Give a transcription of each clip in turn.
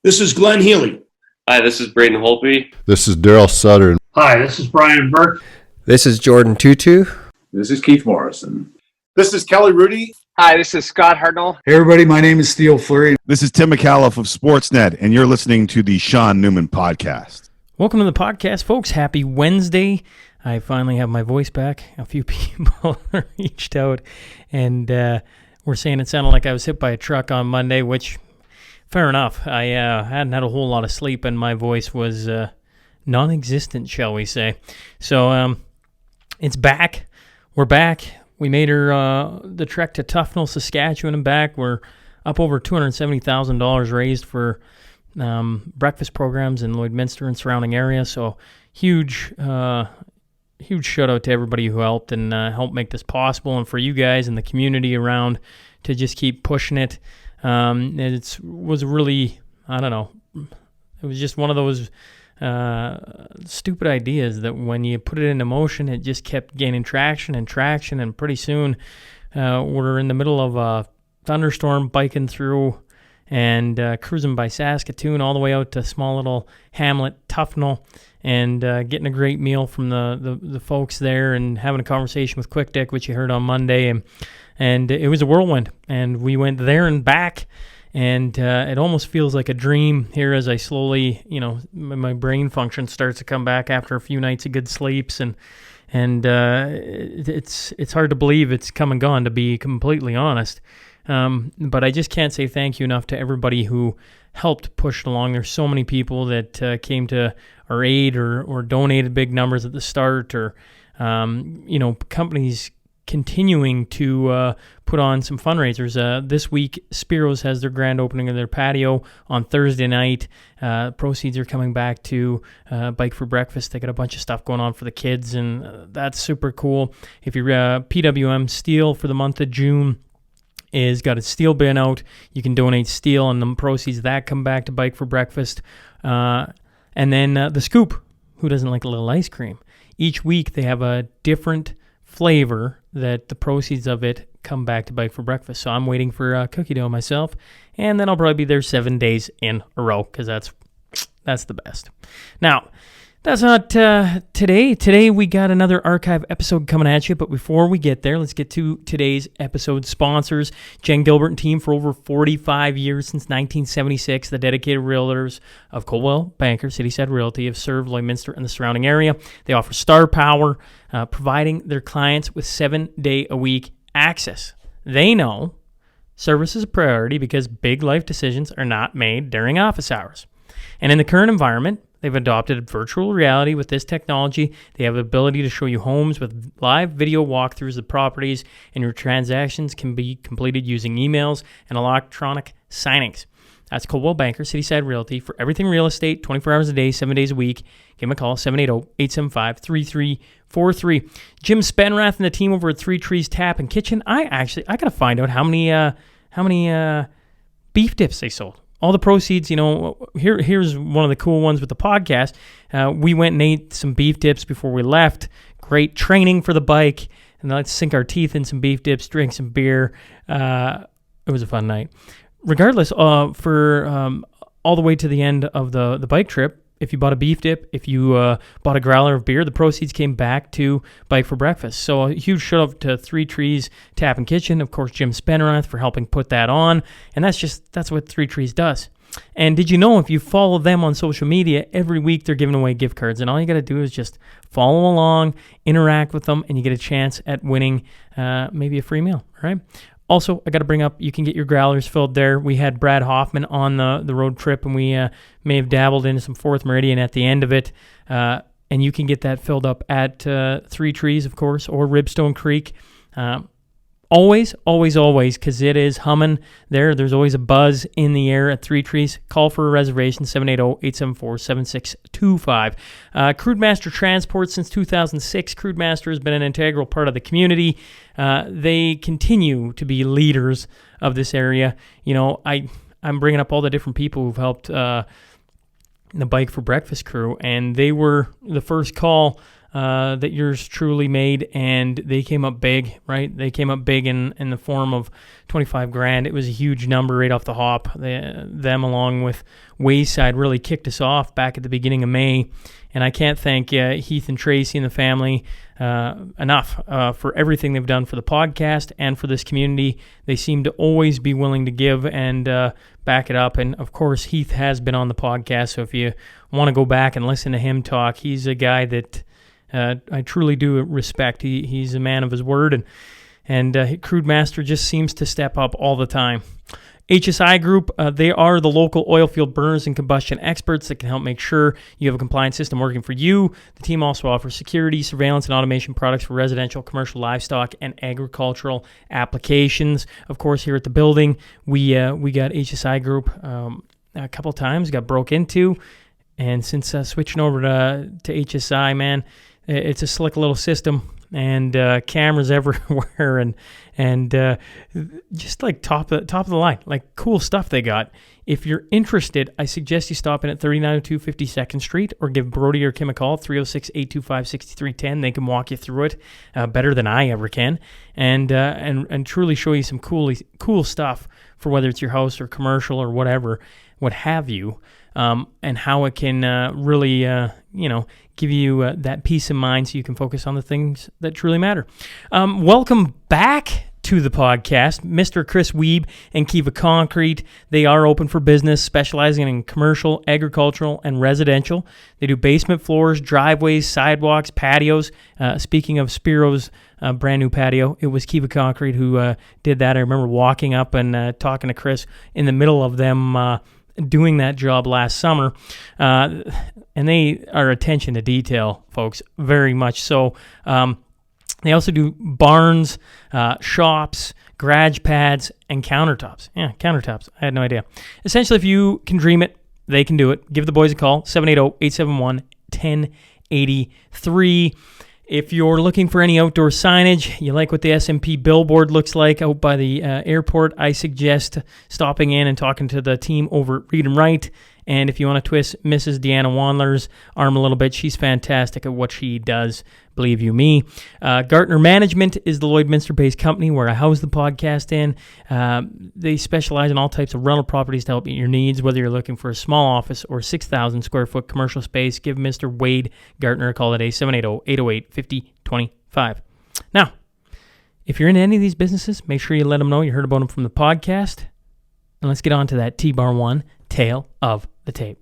This is Glenn Healy. Hi, this is Braden Holtby. This is Daryl Sutter. Hi, this is Brian Burke. This is Jordan Tutu. This is Keith Morrison. This is Kelly Rudy. Hi, this is Scott Hartnell. Hey everybody, my name is Theo Fleury. This is Tim McAuliffe of Sportsnet, and you're listening to the Sean Newman Podcast. Welcome to the podcast, folks. Happy Wednesday. I finally have my voice back. A few people reached out and were saying it sounded like I was hit by a truck on Monday, which, fair enough. I hadn't had a whole lot of sleep, and my voice was non-existent, shall we say. So it's back. We're back. We made the trek to Tufnell, Saskatchewan, and back. We're up over $270,000 raised for breakfast programs in Lloydminster and surrounding area. So huge shout out to everybody who helped and helped make this possible, and for you guys and the community around to just keep pushing it. It was really, I don't know, it was just one of those stupid ideas that when you put it into motion, it just kept gaining traction, and pretty soon we're in the middle of a thunderstorm, biking through and cruising by Saskatoon all the way out to small little hamlet Tufnell, and getting a great meal from the folks there, and having a conversation with Quick Dick, which you heard on Monday, and it was a whirlwind, and we went there and back. And it almost feels like a dream here as I slowly, my brain function starts to come back after a few nights of good sleeps, and it's hard to believe it's come and gone, to be completely honest. But I just can't say thank you enough to everybody who helped push it along. There's so many people that came to our aid or donated big numbers at the start, or companies continuing to put on some fundraisers. This week, Spiro's has their grand opening of their patio on Thursday night. Proceeds are coming back to Bike for Breakfast. They got a bunch of stuff going on for the kids, and that's super cool. If you're PWM Steel for the month of June is got a steel bin out, you can donate steel, and the proceeds of that come back to Bike for Breakfast. And then the Scoop, who doesn't like a little ice cream? Each week they have a different flavor that the proceeds of it come back to Bike for Breakfast. So I'm waiting for cookie dough myself, and then I'll probably be there 7 days in a row, because that's the best. Now, that's not today. Today we got another archive episode coming at you, but before we get there, let's get to today's episode sponsors. Jen Gilbert and team, for over 45 years, since 1976, the dedicated realtors of Coldwell Banker Cityside Realty have served Lloydminster and the surrounding area. They offer star power, providing their clients with 7-day-a-week access. They know service is a priority because big life decisions are not made during office hours. And in the current environment, they've adopted virtual reality with this technology. They have the ability to show you homes with live video walkthroughs of properties, and your transactions can be completed using emails and electronic signings. That's Coldwell Banker Cityside Realty for everything real estate, 24 hours a day, 7 days a week. Give them a call, 780-875-3343. Jim Spenrath and the team over at Three Trees Tap and Kitchen. I got to find out how many beef dips they sold. All the proceeds, here's one of the cool ones with the podcast. We went and ate some beef dips before we left. Great training for the bike. And let's sink our teeth in some beef dips, drink some beer. It was a fun night. Regardless, for all the way to the end of the bike trip, if you bought a beef dip, if you bought a growler of beer, the proceeds came back to Bike for Breakfast. So a huge shout out to Three Trees Tap and Kitchen, of course, Jim Spenrath for helping put that on. And that's what Three Trees does. And did you know, if you follow them on social media, every week they're giving away gift cards, and all you got to do is just follow along, interact with them, and you get a chance at winning maybe a free meal, all right? Also, I got to bring up, you can get your growlers filled there. We had Brad Hoffman on the road trip, and we may have dabbled into some Fourth Meridian at the end of it. And you can get that filled up at Three Trees, of course, or Ribstone Creek. Always, because it is humming there. There's always a buzz in the air at Three Trees. Call for a reservation, 780-874-7625. Crude Transport since 2006. Crude has been an integral part of the community. They continue to be leaders of this area. I'm bringing up all the different people who've helped the Bike for Breakfast crew, and they were the first call that yours truly made, and they came up big, right? They came up big in the form of $25,000. It was a huge number right off the hop. Them along with Wayside really kicked us off back at the beginning of May, and I can't thank Heath and Tracy and the family enough for everything they've done for the podcast and for this community. They seem to always be willing to give and back it up. And of course, Heath has been on the podcast, so if you want to go back and listen to him talk, he's a guy that I truly do respect. He's a man of his word, and Crude Master just seems to step up all the time. HSI Group, they are the local oil field burners and combustion experts that can help make sure you have a compliant system working for you. The team also offers security, surveillance, and automation products for residential, commercial, livestock, and agricultural applications. Of course, here at the building, we got HSI Group a couple times, got broke into, and since switching over to HSI, man, it's a slick little system. And cameras everywhere, and just like top of the line, like cool stuff they got. If you're interested, I suggest you stop in at 3902 52nd Street or give Brody or Kim a call, 306-825-6310. They can walk you through it better than I ever can, and truly show you some cool stuff for whether it's your house or commercial or whatever, what have you, and how it can really, give you that peace of mind so you can focus on the things that truly matter. Welcome back to the podcast, Mr. Chris Wiebe and Kiva Concrete. They are open for business, specializing in commercial, agricultural, and residential. They do basement floors, driveways, sidewalks, patios. Speaking of Spiro's brand new patio, it was Kiva Concrete who did that. I remember walking up and talking to Chris in the middle of them doing that job last summer, and they are attention to detail, folks, very much so. They also do barns, shops, garage pads, and countertops. Yeah, countertops. I had no idea. Essentially, if you can dream it, they can do it. Give the boys a call, 780-871-1083. If you're looking for any outdoor signage, you like what the SNP billboard looks like out by the airport, I suggest stopping in and talking to the team over at Read 'em Right. And if you want to twist Mrs. Deanna Wandler's arm a little bit, she's fantastic at what she does, believe you me. Gartner Management is the Lloydminster-based company where I house the podcast in. They specialize in all types of rental properties to help meet your needs, whether you're looking for a small office or 6,000 square foot commercial space. Give Mr. Wade Gartner a call today, 780-808-5025. Now, if you're in any of these businesses, make sure you let them know you heard about them from the podcast. And let's get on to that T-Bar 1 tale of the tape.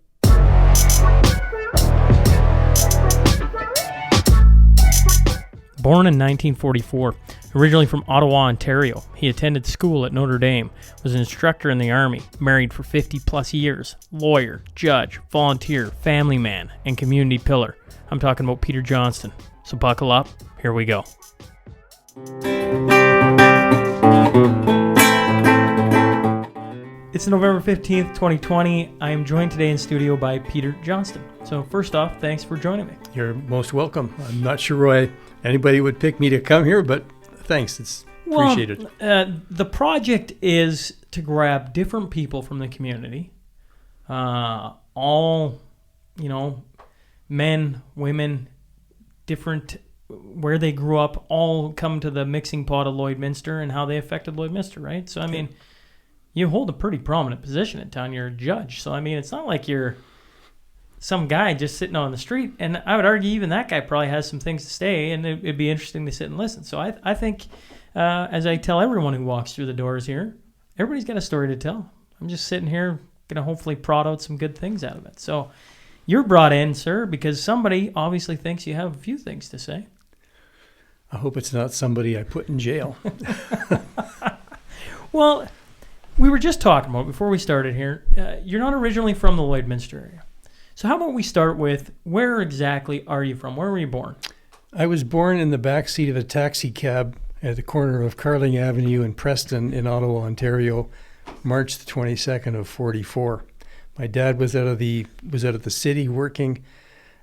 Born in 1944, originally from Ottawa, Ontario, he attended school at Notre Dame, was an instructor in the Army, married for 50 plus years, lawyer, judge, volunteer, family man, and community pillar. I'm talking about Peter Johnston. So buckle up, here we go. It's November 15th, 2020. I am joined today in studio by Peter Johnston. So first off, thanks for joining me. You're most welcome. I'm not sure why anybody would pick me to come here, but thanks. It's appreciated. The project is to grab different people from the community, all, men, women, different, where they grew up, all come to the mixing pot of Lloydminster and how they affected Lloydminster, right? So, I mean, you hold a pretty prominent position in town. You're a judge. So, I mean, it's not like you're some guy just sitting on the street. And I would argue even that guy probably has some things to say, and it'd be interesting to sit and listen. So I think, as I tell everyone who walks through the doors here, everybody's got a story to tell. I'm just sitting here going to hopefully prod out some good things out of it. So you're brought in, sir, because somebody obviously thinks you have a few things to say. I hope it's not somebody I put in jail. Well, we were just talking about, before we started here, you're not originally from the Lloydminster area. So how about we start with, where exactly are you from? Where were you born? I was born in the back seat of a taxi cab at the corner of Carling Avenue and Preston in Ottawa, Ontario, March the 22nd of 44. My dad was out of the city working,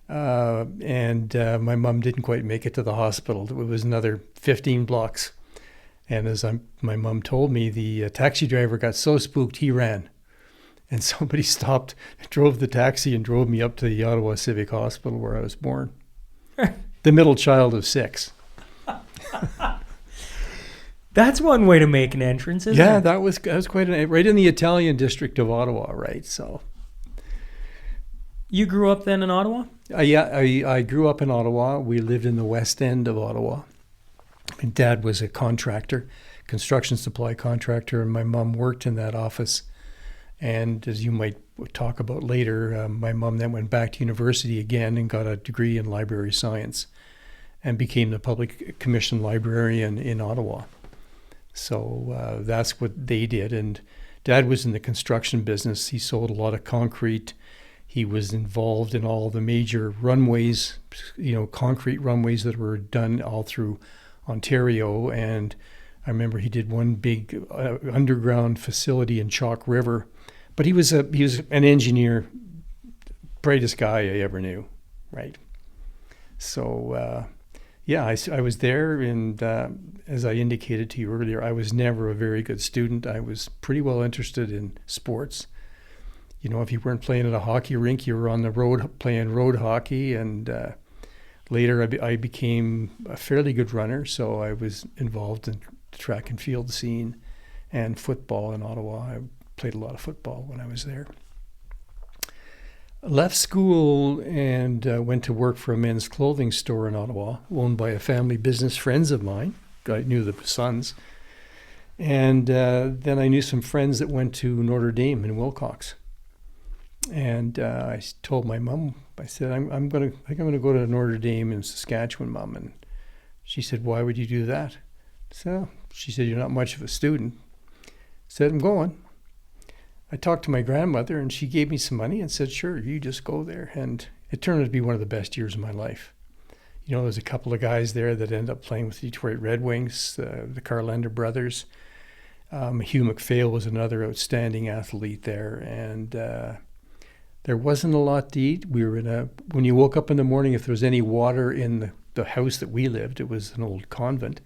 and my mom didn't quite make it to the hospital. It was another 15 blocks. And as my mom told me, the taxi driver got so spooked he ran. And somebody stopped, drove the taxi and drove me up to the Ottawa Civic Hospital where I was born. the middle child of 6. That's one way to make an entrance, isn't Yeah, it? that was quite right in the Italian district of Ottawa, right? So, You grew up then in Ottawa? I grew up in Ottawa. We lived in the west end of Ottawa. My dad was a contractor, construction supply contractor, and my mom worked in that office. And as you might talk about later, my mom then went back to university again and got a degree in library science and became the public commission librarian in Ottawa. So that's what they did. And Dad was in the construction business. He sold a lot of concrete. He was involved in all the major runways, concrete runways that were done all through Ontario. And I remember he did one big underground facility in Chalk River. But he was an engineer, brightest guy I ever knew, right? So, I was there, and as I indicated to you earlier, I was never a very good student. I was pretty well interested in sports. If you weren't playing at a hockey rink, you were on the road playing road hockey, and later I became a fairly good runner, so I was involved in the track and field scene and football in Ottawa. I played a lot of football when I was there. Left school and went to work for a men's clothing store in Ottawa, owned by a family business, friends of mine. I knew the sons. And then I knew some friends that went to Notre Dame in Wilcox. And I told my mom, I said, I think I'm going to go to Notre Dame in Saskatchewan, Mom. And she said, why would you do that? So she said, you're not much of a student. I said, I'm going. I talked to my grandmother, and she gave me some money and said, sure, you just go there. And it turned out to be one of the best years of my life. There's a couple of guys there that ended up playing with the Detroit Red Wings, the Carlender brothers. Hugh McPhail was another outstanding athlete there. And there wasn't a lot to eat. We were when you woke up in the morning, if there was any water in the house that we lived, it was an old convent,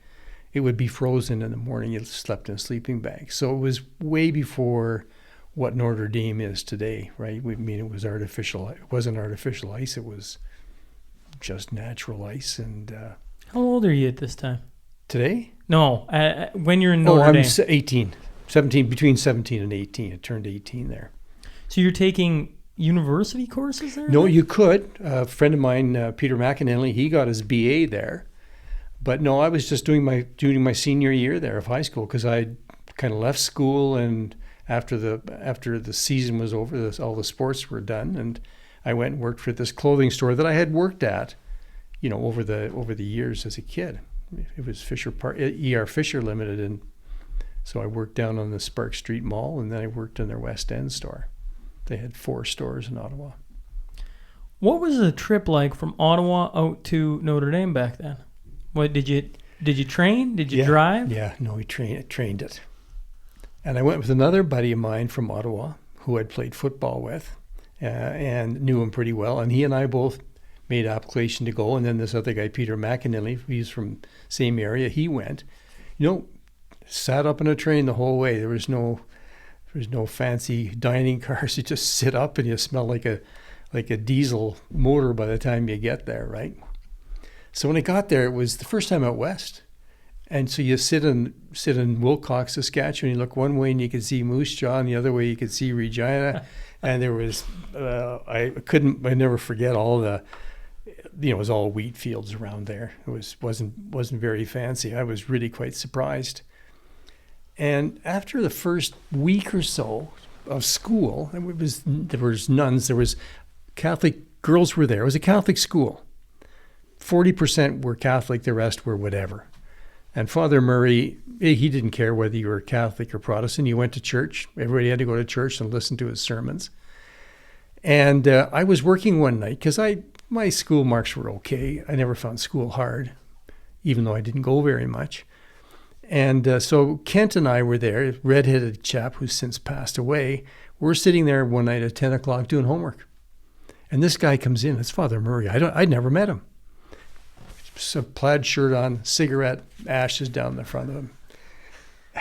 it would be frozen in the morning. You slept in a sleeping bag. So it was way before what Notre Dame is today, right? It was artificial. It wasn't artificial ice. It was just natural ice. And How old are you at this time? today? No, when you're in Notre Dame. I'm 18, 17, between 17 and 18. I turned 18 there. So you're taking university courses there? No, you could. A friend of mine, Peter McAnally, he got his BA there. But no, I was just doing my senior year there of high school because I kind of left school, and after the season was over, all the sports were done, and I went and worked for this clothing store that I had worked at, over the years as a kid. It was E.R. Fisher Limited, and so I worked down on the Spark Street Mall, and then I worked in their West End store. They had 4 stores in Ottawa. What was the trip like from Ottawa out to Notre Dame back then? What did you train? Did you drive? Yeah, no, we trained it. And I went with another buddy of mine from Ottawa who I'd played football with and knew him pretty well. And he and I both made application to go. And then this other guy, Peter McAnally, he's from same area, he went. Sat up in a train the whole way. There was no fancy dining cars. You just sit up and you smell like a diesel motor by the time you get there, right? So when I got there, it was the first time out west. And so you sit in Wilcox, Saskatchewan, you look one way and you could see Moose Jaw, and the other way you could see Regina. And there was, I never forget all the, it was all wheat fields around there. It wasn't very fancy. I was really quite surprised. And after the first week or so of school, there was nuns, there was Catholic girls were there. It was a Catholic school. 40% were Catholic, the rest were whatever. And Father Murray, he didn't care whether you were Catholic or Protestant. You went to church. Everybody had to go to church and listen to his sermons. And I was working one night because my school marks were okay. I never found school hard, even though I didn't go very much. And so Kent and I were there, a redheaded chap who's since passed away. We're sitting there one night at 10 o'clock doing homework. And this guy comes in. It's Father Murray. I'd never met him. A plaid shirt on, cigarette, ashes down the front of him.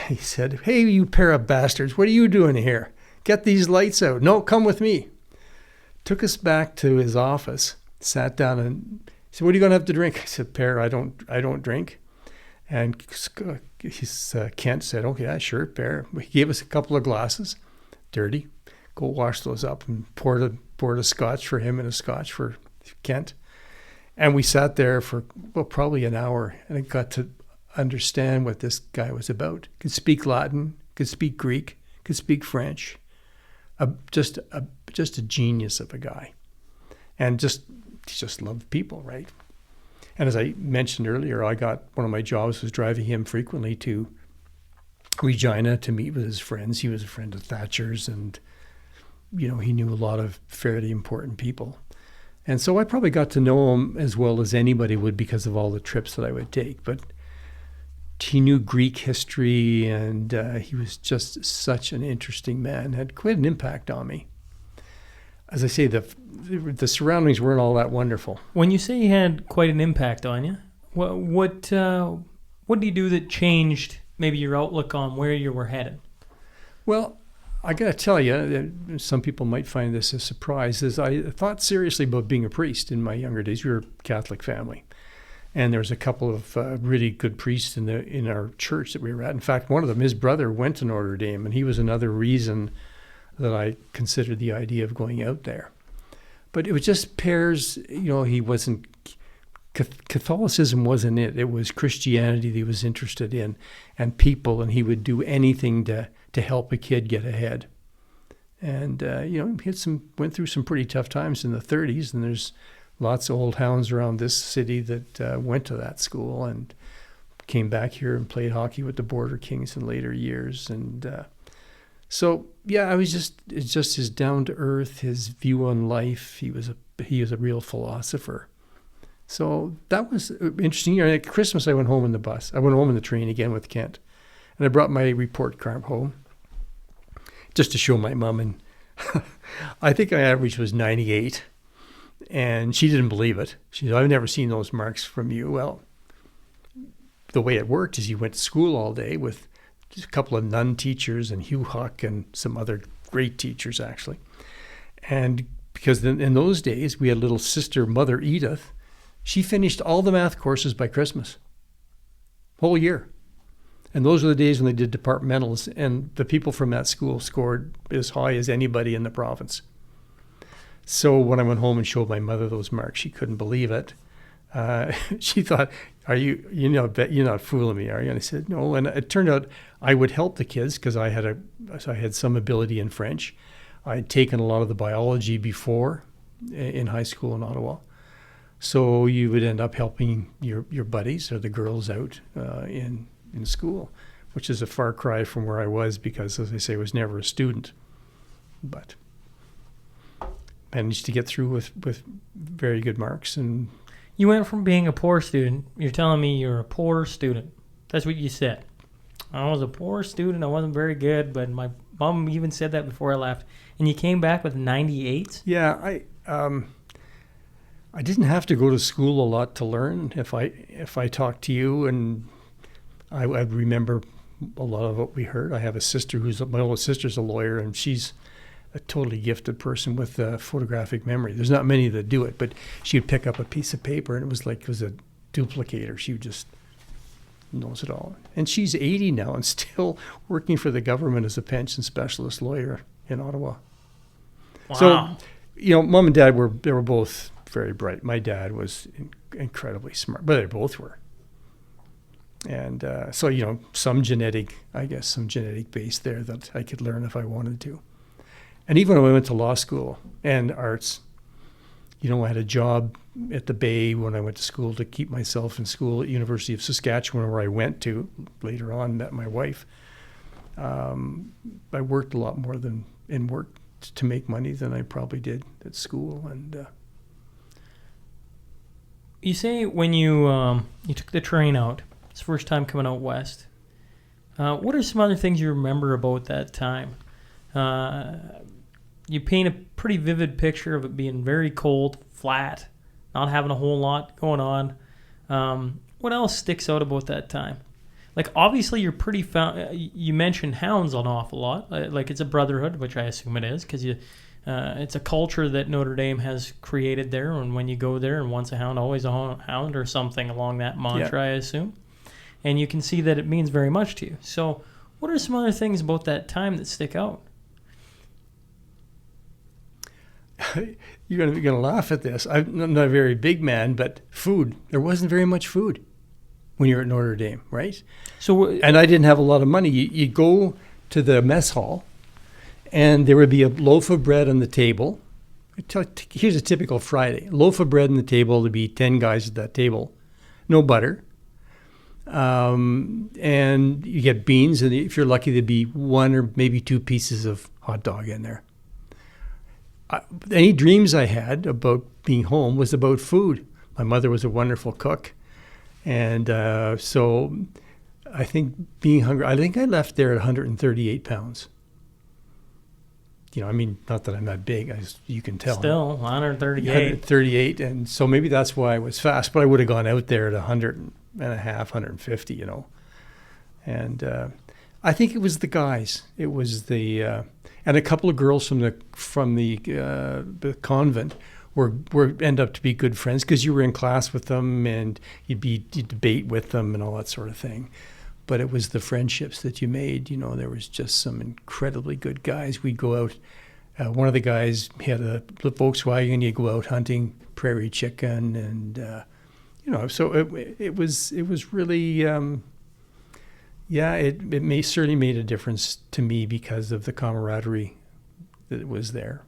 He said, "Hey, you pair of bastards, what are you doing here? Get these lights out. No, come with me." Took us back to his office, sat down, and He said, "What are you going to have to drink?" I said, "Per, I don't drink." And Kent said, "Okay, yeah, sure, Per." He gave us a couple of glasses, dirty. Go wash those up and poured a scotch for him and a scotch for Kent. And we sat there for, probably an hour, and I got to understand what this guy was about. Could speak Latin, could speak Greek, could speak French. Just a genius of a guy. And he just loved people, right? And as I mentioned earlier, one of my jobs was driving him frequently to Regina to meet with his friends. He was a friend of Thatcher's, and he knew a lot of fairly important people. And so I probably got to know him as well as anybody would because of all the trips that I would take. But he knew Greek history, and he was just such an interesting man, had quite an impact on me. As I say, the surroundings weren't all that wonderful. When you say he had quite an impact on you, what did he do that changed maybe your outlook on where you were headed? Well, I got to tell you, some people might find this a surprise, is I thought seriously about being a priest in my younger days. We were a Catholic family. And there was a couple of really good priests in our church that we were at. In fact, one of them, his brother, went to Notre Dame, and he was another reason that I considered the idea of going out there. But it was just pairs, he wasn't, Catholicism wasn't it. It was Christianity that he was interested in, and people, and he would do anything to help a kid get ahead. And, he went through some pretty tough times in the 30s, and there's lots of old hounds around this city that went to that school and came back here and played hockey with the Border Kings in later years. And it's just his down to earth, his view on life. He was a real philosopher. So that was interesting. At Christmas, I went home in the bus. I went home in the train again with Kent, and I brought my report card home just to show my mom. And I think my average was 98. And she didn't believe it. She said, "I've never seen those marks from you." Well, the way it worked is you went to school all day with just a couple of nun teachers and Hugh Huck and some other great teachers, actually. And because in those days, we had a little sister, Mother Edith. She finished all the math courses by Christmas, whole year. And those were the days when they did departmentals, and the people from that school scored as high as anybody in the province. So when I went home and showed my mother those marks, she couldn't believe it. She thought, you're not fooling me, are you? And I said, no. And it turned out I would help the kids because I had some ability in French. I had taken a lot of the biology before in high school in Ottawa. So you would end up helping your buddies or the girls out in school, which is a far cry from where I was because, as I say, I was never a student. But managed to get through with very good marks. And you went from being a poor student, you're telling me you're a poor student. That's what you said. I was a poor student, I wasn't very good, but my mom even said that before I left. And you came back with 98? Yeah, I didn't have to go to school a lot to learn. If I talked to you, and I remember a lot of what we heard. I have a sister my older sister's a lawyer, and she's a totally gifted person with photographic memory. There's not many that do it, but she would pick up a piece of paper and it was a duplicator. She just knows it all. And she's 80 now and still working for the government as a pension specialist lawyer in Ottawa. Wow. So, Mom and Dad were both very bright. My dad was incredibly smart, but they both were. And some genetic base there that I could learn if I wanted to. And even when I went to law school and arts, I had a job at the Bay when I went to school to keep myself in school at University of Saskatchewan, where I went to later on, met my wife. I worked a lot more and worked to make money than I probably did at school. And you say when you took the train out, it's the first time coming out west. What are some other things you remember about that time? You paint a pretty vivid picture of it being very cold, flat, not having a whole lot going on. What else sticks out about that time? Like, obviously, you're you mentioned hounds an awful lot. Like, it's a brotherhood, which I assume it is, because you It's a culture that Notre Dame has created there, and when you go there, and once a hound, always a hound, or something along that mantra, I assume. And you can see that it means very much to you. So what are some other things about that time that stick out? You're gonna laugh at this. I'm not a very big man, but food. There wasn't very much food when you're at Notre Dame, right? And I didn't have a lot of money. You'd go to the mess hall, and there would be a loaf of bread on the table. Here's a typical Friday. Loaf of bread on the table. There'd be 10 guys at that table. No butter. And you get beans, and if you're lucky, there'd be 1 or maybe 2 pieces of hot dog in there. Any dreams I had about being home was about food. My mother was a wonderful cook. And so I think being hungry, I think I left there at 138 pounds. I mean, not that I'm that big, as you can tell. Still, 138. 138, and so maybe that's why I was fast, but I would have gone out there at 150, And I think it was the guys. It was and a couple of girls from the convent were end up to be good friends because you were in class with them and you'd debate with them and all that sort of thing. But it was the friendships that you made. There was just some incredibly good guys. We'd go out. One of the guys had a Volkswagen. You'd go out hunting prairie chicken, and so it was really. It certainly made a difference to me because of the camaraderie that was there.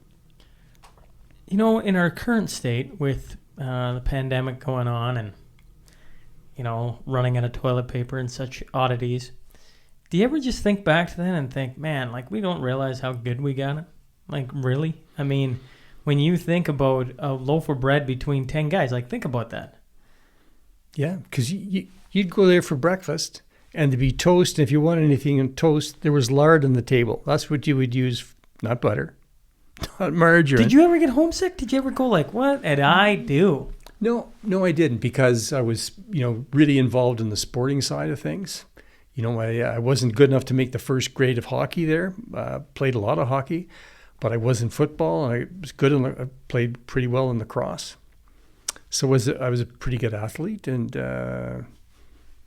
In our current state with the pandemic going on and, running out of toilet paper and such oddities, do you ever just think back to that and think, man, we don't realize how good we got it? Really? I mean, when you think about a loaf of bread between 10 guys, think about that. Yeah, because you'd go there for breakfast, and there'd be toast. And if you want anything in toast, there was lard on the table. That's what you would use, not butter, not margarine. Did you ever get homesick? Did you ever go what did I do? No, I didn't, because I was, really involved in the sporting side of things. I wasn't good enough to make the first grade of hockey there. Played a lot of hockey, but I was in football, and I was good. I played pretty well in lacrosse. So I was a pretty good athlete, and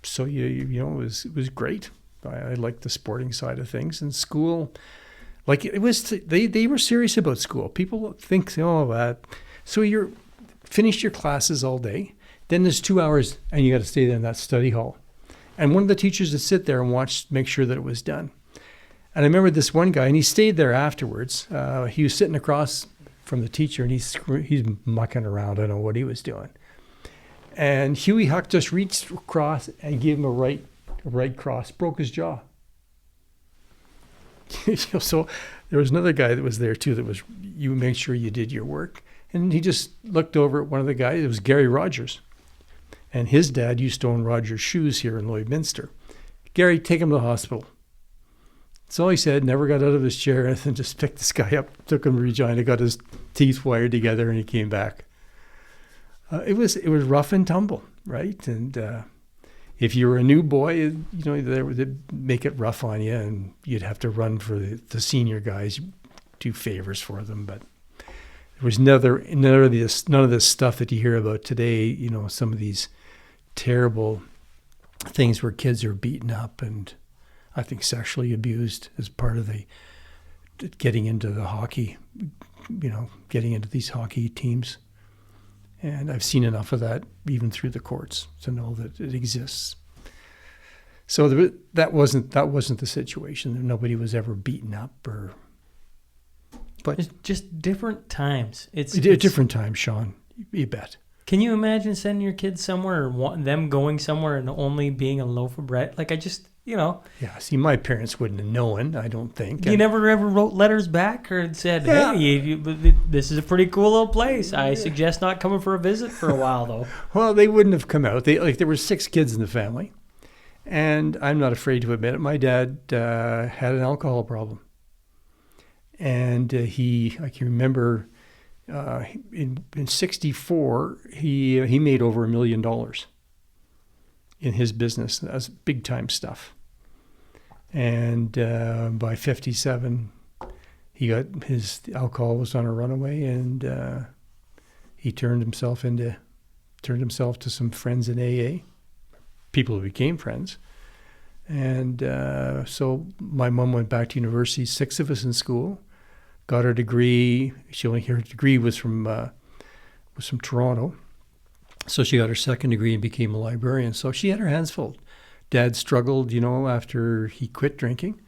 so it was great. I liked the sporting side of things. And school, it was they were serious about school. People think, that. So you're finished your classes all day. Then there's 2 hours, and you got to stay there in that study hall. And one of the teachers would sit there and watch, make sure that it was done. And I remember this one guy, and he stayed there afterwards. He was sitting across from the teacher, and he's mucking around. I don't know what he was doing. And Huey Huck just reached across and gave him a right cross, broke his jaw. So there was another guy that was there too. That was, you make sure you did your work. And he just looked over at one of the guys. It was Gary Rogers. And his dad used to own Rogers Shoes here in Lloydminster. Gary, take him to the hospital. That's all he said. Never got out of his chair, and then just picked this guy up, took him to Regina, got his teeth wired together, and he came back. It was rough and tumble, right? And if you were a new boy, they'd make it rough on you, and you'd have to run for the senior guys, do favors for them. But there was none of this stuff that you hear about today. Some of these terrible things where kids are beaten up and I think sexually abused as part of the getting into the hockey, getting into these hockey teams. And I've seen enough of that even through the courts to know that it exists. So that wasn't the situation. Nobody was ever beaten up but it's just different times. It's different times, Sean. You bet. Can you imagine sending your kids somewhere or them going somewhere and only being a loaf of bread? Yeah, see, my parents wouldn't have known, I don't think. You never ever wrote letters back or said, hey, this is a pretty cool little place. I suggest not coming for a visit for a while, though. Well, they wouldn't have come out. There were 6 kids in the family. And I'm not afraid to admit it. My dad had an alcohol problem. And I can remember in 1964, he made over $1 million in his business. That was big time stuff. And by 1957, he got his alcohol was on a runaway, and he turned himself to some friends in AA, people who became friends. And so my mom went back to university, 6 of us in school, got her degree. Her degree was from Toronto. So she got her second degree and became a librarian. So she had her hands full. Dad struggled, after he quit drinking.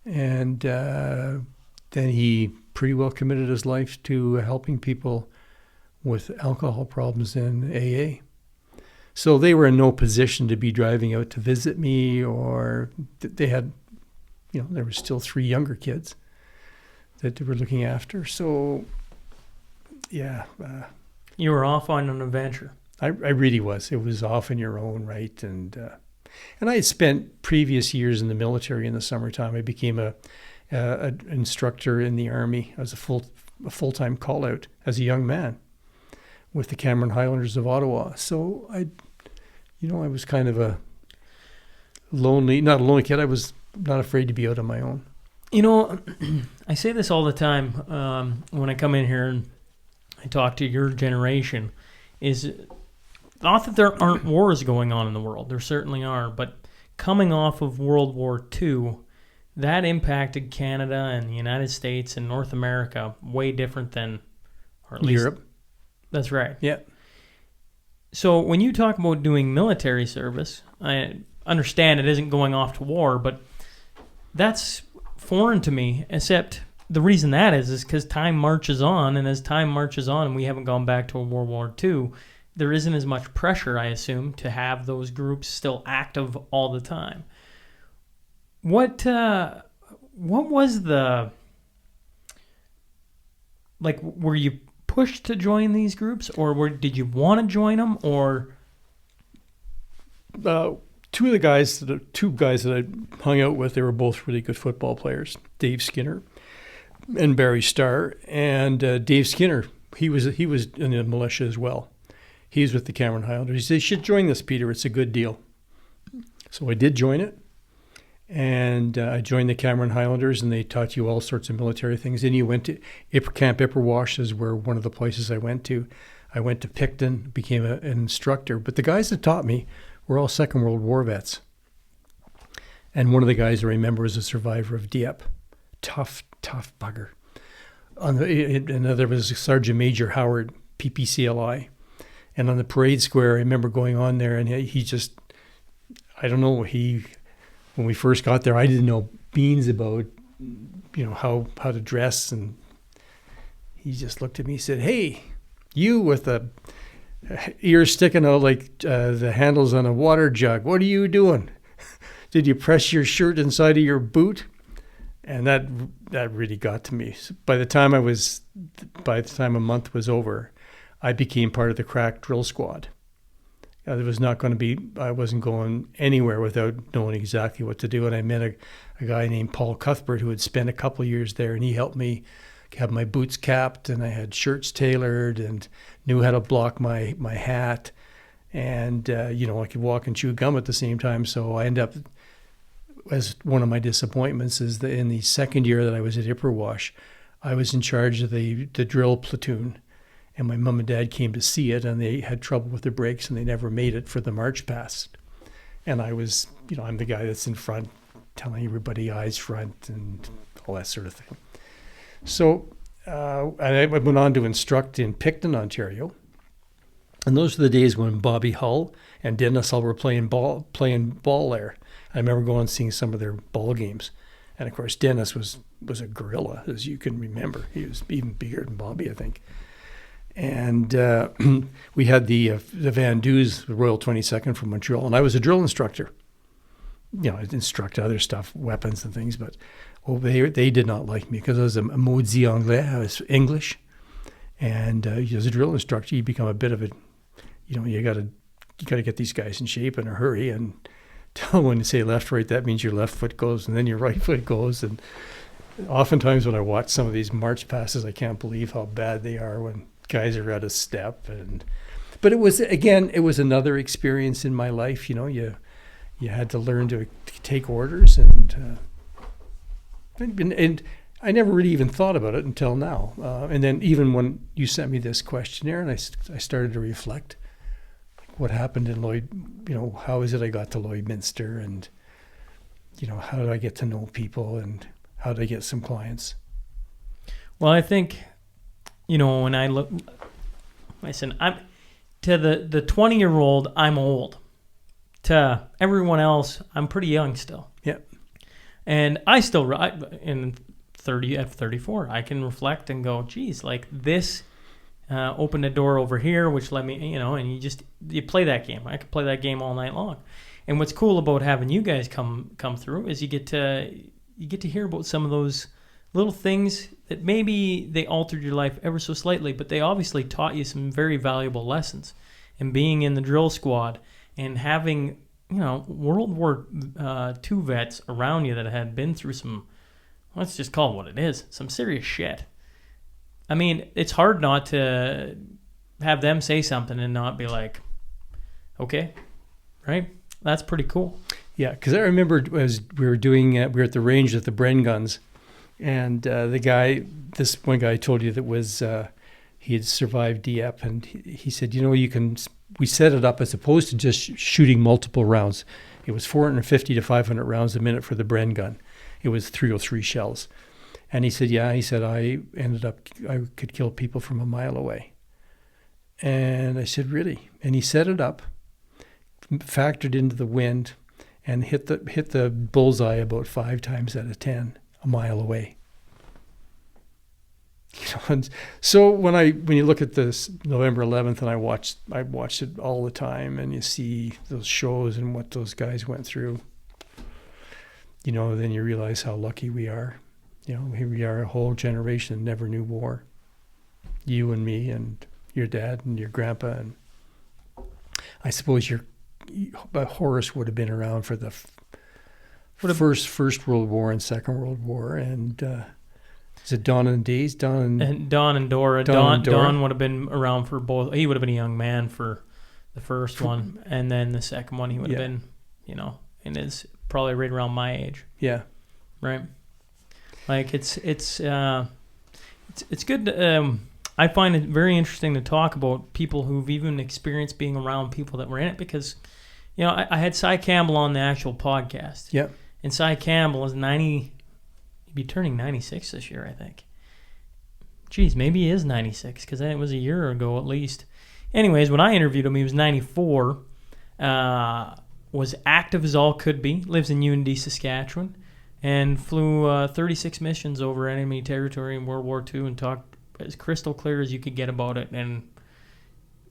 And then he pretty well committed his life to helping people with alcohol problems in AA. So they were in no position to be driving out to visit me, or they had, there were still 3 younger kids that they were looking after. So, yeah. You were off on an adventure. I really was. It was off in your own right. And I had spent previous years in the military in the summertime. I became a instructor in the Army. I was a full-time call-out as a young man with the Cameron Highlanders of Ottawa. So I was kind of not a lonely kid. I was not afraid to be out on my own. I say this all the time when I come in here and I talk to your generation, is not that there aren't wars going on in the world. There certainly are. But coming off of World War II, that impacted Canada and the United States and North America way different than, or at least Europe. That's right. Yeah. So when you talk about doing military service, I understand it isn't going off to war, but that's foreign to me, except the reason that is because time marches on, and as time marches on and we haven't gone back to a World War II, there isn't as much pressure, I assume, to have those groups still active all the time. What was the, were you pushed to join these groups, or did you want to join them, or? Two guys that I hung out with, they were both really good football players, Dave Skinner and Barry Starr. And Dave Skinner, he was in the militia as well. He's with the Cameron Highlanders. He said, "You should join this, Peter. It's a good deal." So I did join it. And I joined the Cameron Highlanders, and they taught you all sorts of military things. And you went to Camp Ipperwash is where one of the places I went to. I went to Picton, became an instructor. But the guys that taught me were all Second World War vets. And one of the guys I remember was a survivor of Dieppe. Tough bugger. And there was Sergeant Major Howard, PPCLI. And on the parade square, I remember going on there, and he just, I don't know, when we first got there, I didn't know beans about, how to dress. And he just looked at me and said, "Hey, you with the ears sticking out like the handles on a water jug, what are you doing? Did you press your shirt inside of your boot?" And that really got to me. By the time a month was over, I became part of the crack drill squad. I wasn't going anywhere without knowing exactly what to do. And I met a guy named Paul Cuthbert who had spent a couple of years there, and he helped me have my boots capped, and I had shirts tailored and knew how to block my hat. And, I could walk and chew gum at the same time. So I ended up, as one of my disappointments is that in the second year that I was at Ipperwash, I was in charge of the drill platoon. And my mom and dad came to see it, and they had trouble with their brakes, and they never made it for the march past. And I was, I'm the guy that's in front, telling everybody eyes front and all that sort of thing. So I went on to instruct in Picton, Ontario. And those were the days when Bobby Hull and Dennis Hull were playing ball there. I remember going and seeing some of their ball games. And, of course, Dennis was a gorilla, as you can remember. He was even bigger than Bobby, I think. And we had the Van Dues, the Royal 22nd from Montreal, and I was a drill instructor. I'd instruct other stuff, weapons and things, but they did not like me because I was a maudit anglais. I was English, and as a drill instructor, you become a bit of a, you got to get these guys in shape in a hurry. And when you say left, right, that means your left foot goes, and then your right foot goes. And oftentimes when I watch some of these march passes, I can't believe how bad they are when guys are out of step. But it was another experience in my life. You had to learn to take orders, and I never really even thought about it until now. And then even when you sent me this questionnaire and I started to reflect, what happened in Lloyd, how is it I got to Lloydminster, and, how did I get to know people, and how did I get some clients? Well, I think, when I look, listen, I'm to the 20-year-old, I'm old. To everyone else, I'm pretty young still. Yeah. And I still, at 34, I can reflect and go, geez, like this opened a door over here, which let me, and you play that game. I could play that game all night long. And what's cool about having you guys come through is you get to hear about some of those little things that maybe they altered your life ever so slightly, but they obviously taught you some very valuable lessons. And being in the drill squad and having, World War II vets around you that had been through some, let's just call it what it is, some serious shit. I mean, it's hard not to have them say something and not be like, okay, right? That's pretty cool. Yeah, because I remember as we were at the range with the Bren guns, and this one guy I told you that was, he had survived Dieppe, and he said, we set it up as opposed to just shooting multiple rounds. It was 450 to 500 rounds a minute for the Bren gun. It was 303 shells. And he said, I could kill people from a mile away. And I said, really? And he set it up, factored into the wind, and hit the bullseye about 5 times out of 10 a mile away. And so when you look at this November 11th, and I watched it all the time, and you see those shows and what those guys went through, then you realize how lucky we are. Here we are, a whole generation that never knew war. You and me and your dad and your grandpa, and I suppose Horace would have been around for the First World War and Second World War, and is it Don and Days? Don and Dora. Don would have been around for both. He would have been a young man for the first one, and then the second one he would have been, and is probably right around my age. Yeah. Right. Like it's good. I find it very interesting to talk about people who've even experienced being around people that were in it, because, I had Cy Campbell on the actual podcast. Yeah. And Cy Campbell is 90. He'd be turning 96 this year, I think. Geez, maybe he is 96, because it was a year ago at least. Anyways, when I interviewed him, he was 94. Was active as all could be. Lives in UND, Saskatchewan. And flew 36 missions over enemy territory in World War II, and talked as crystal clear as you could get about it, and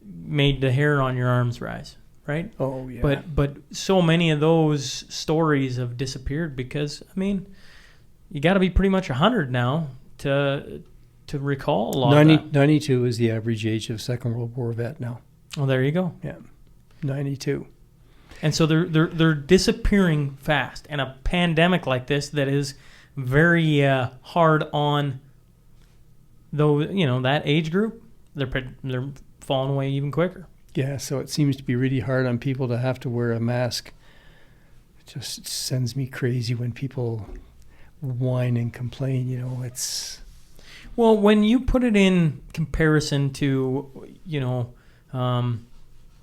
made the hair on your arms rise, right? Oh, yeah. But so many of those stories have disappeared because, you got to be pretty much 100 now to recall a lot of that. 92 is the average age of Second World War vet now. Well, there you go. Yeah, 92. And so they're disappearing fast. And a pandemic like this that is very hard on that age group, they're falling away even quicker. Yeah, so it seems to be really hard on people to have to wear a mask. It just sends me crazy when people whine and complain. It's... Well, when you put it in comparison to,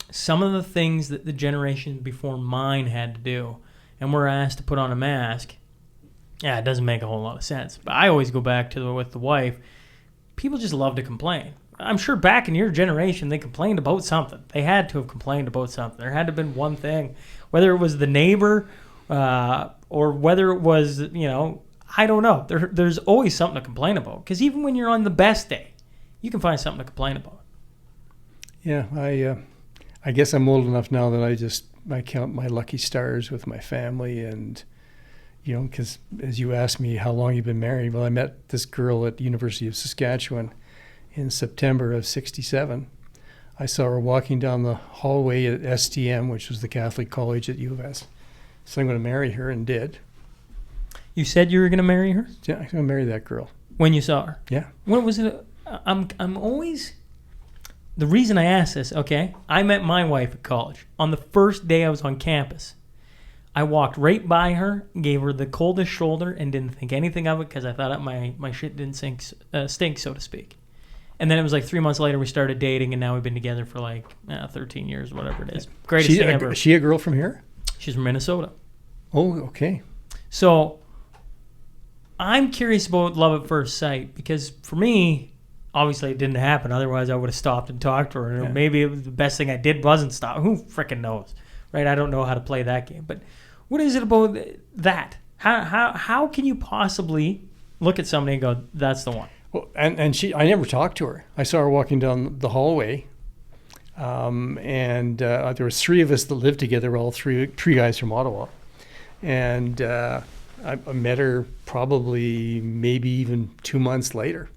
some of the things that the generation before mine had to do, and were asked to put on a mask, it doesn't make a whole lot of sense. But I always go back to with the wife, people just love to complain. I'm sure back in your generation, they complained about something. They had to have complained about something. There had to have been one thing, whether it was the neighbor or whether it was, I don't know. There's always something to complain about, because even when you're on the best day, you can find something to complain about. Yeah, I guess I'm old enough now that I count my lucky stars with my family, and because as you asked me how long you've been married, well, I met this girl at the University of Saskatchewan in September of '67. I saw her walking down the hallway at STM, which was the Catholic college at U of S. So I'm going to marry her, and did. You said you were going to marry her? Yeah, I'm going to marry that girl. When you saw her? Yeah. When was it? I'm always... The reason I ask this, okay, I met my wife at college. On the first day I was on campus, I walked right by her, gave her the coldest shoulder, and didn't think anything of it because I thought my shit didn't stink, so to speak. And then it was like 3 months later we started dating, and now we've been together for like 13 years, whatever it is. Greatest thing ever. Is she a girl from here? She's from Minnesota. Oh, okay. So I'm curious about love at first sight because for me, obviously it didn't happen. Otherwise I would have stopped and talked to her. Or maybe it was the best thing I did wasn't stop. Who frickin' knows, right? I don't know how to play that game. But what is it about that? How can you possibly look at somebody and go, that's the one? Well, and I never talked to her. I saw her walking down the hallway, and there was three of us that lived together. We're all three guys from Ottawa, and I met her probably maybe even 2 months later.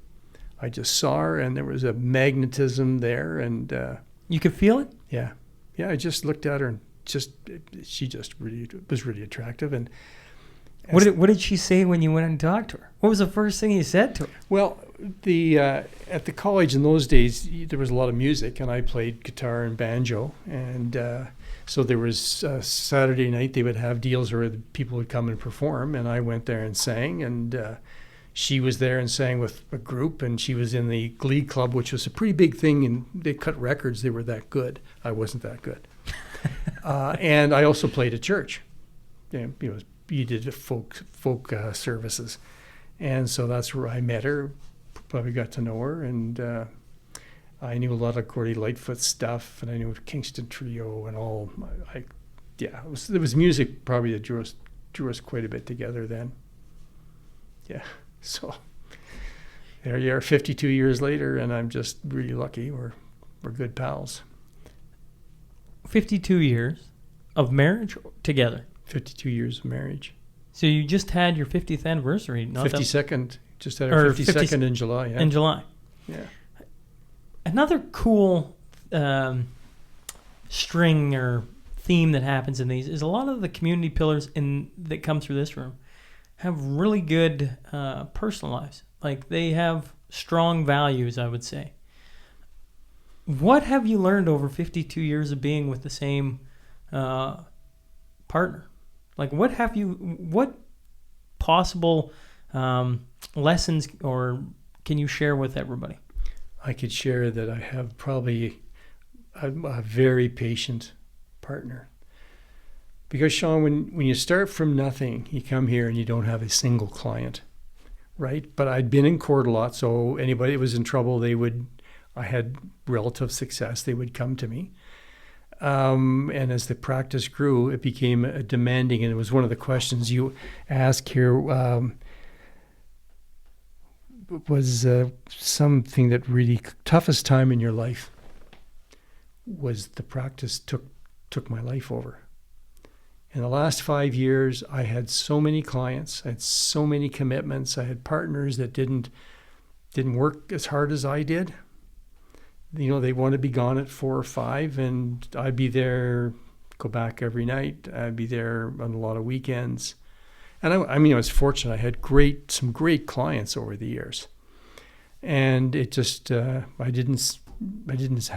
I just saw her, and there was a magnetism there, and You could feel it? yeah. I just looked at her, and she just really was really attractive, and. What did she say when you went and talked to her? What was the first thing you said to her? Well, at the college in those days, there was a lot of music, and I played guitar and banjo, and so there was Saturday night they would have deals where people would come and perform, and I went there and sang, and she was there and sang with a group, and she was in the Glee Club, which was a pretty big thing, and they cut records. They were that good. I wasn't that good, and I also played at church. You did folk services, and so that's where I met her. Probably got to know her, and I knew a lot of Gordy Lightfoot stuff, and I knew Kingston Trio and all. There was music probably that drew us quite a bit together then. Yeah, so there you are, 52 years later, and I'm just really lucky. We're good pals. 52 years of marriage together. 52 years of marriage. So you just had your 50th anniversary. 52nd. Just had our 52nd in July. Yeah. In July. Yeah. Another cool string or theme that happens in these is a lot of the community pillars that come through this room have really good personal lives. Like they have strong values, I would say. What have you learned over 52 years of being with the same partner? Like, what possible lessons or can you share with everybody? I could share that I have probably a very patient partner. Because, Sean, when you start from nothing, you come here and you don't have a single client, right? But I'd been in court a lot, so anybody that was in trouble, I had relative success, they would come to me. And as the practice grew, it became demanding, and it was one of the questions you ask here was something that really toughest time in your life was the practice took my life over. In the last 5 years, I had so many clients, I had so many commitments, I had partners that didn't work as hard as I did. They want to be gone at 4 or 5, and I'd be there, go back every night. I'd be there on a lot of weekends. And I was fortunate. I had some great clients over the years. And it just, I didn't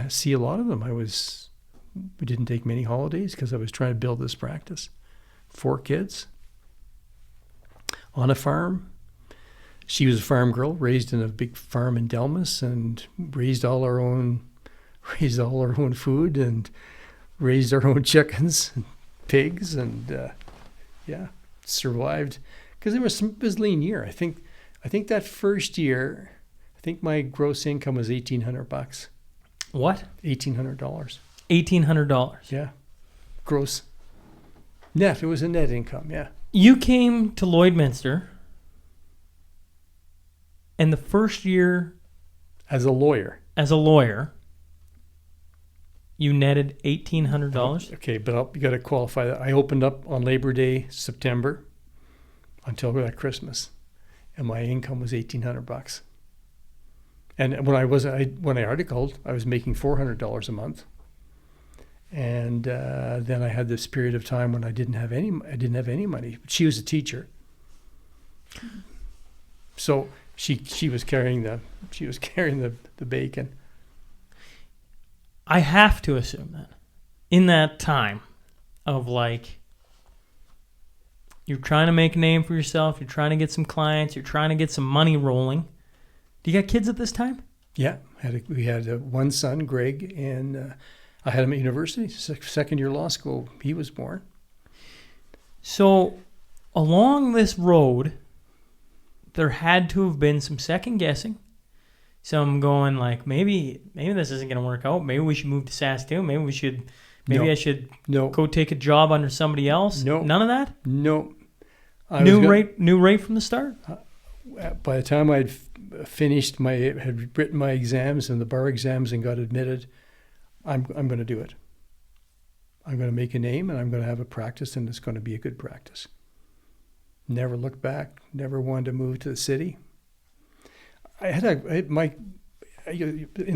see a lot of them. We didn't take many holidays because I was trying to build this practice. 4 kids on a farm. She was a farm girl, raised in a big farm in Delmas, and raised all our own food, and raised our own chickens and pigs, and survived because it was lean year. I think that first year, my gross income was $1,800. What? $1,800. $1,800. Yeah, gross. Net. It was a net income. Yeah. You came to Lloydminster. And the first year as a lawyer, you netted $1,800. Okay, but you got to qualify that. I opened up on Labor Day, September, until that Christmas, and my income was $1,800. And when I articled, I was making $400 a month, and then I had this period of time when I didn't have any money. But she was a teacher, so. She was carrying the bacon. I have to assume that in that time of like You're trying to make a name for yourself. You're trying to get some clients. You're trying to get some money rolling. Do you got kids at this time? Yeah, we had one son, Greg, and I had him at university, second year law school. He was born. So along this road, there had to have been some second guessing. Some going like, maybe this isn't going to work out. Maybe we should move to Saskatoon. Maybe I should go take a job under somebody else. No. None of that? No. Knew right from the start? By the time had written my exams and the bar exams and got admitted, I'm going to do it. I'm going to make a name and I'm going to have a practice, and it's going to be a good practice. Never looked back. Never wanted to move to the city. In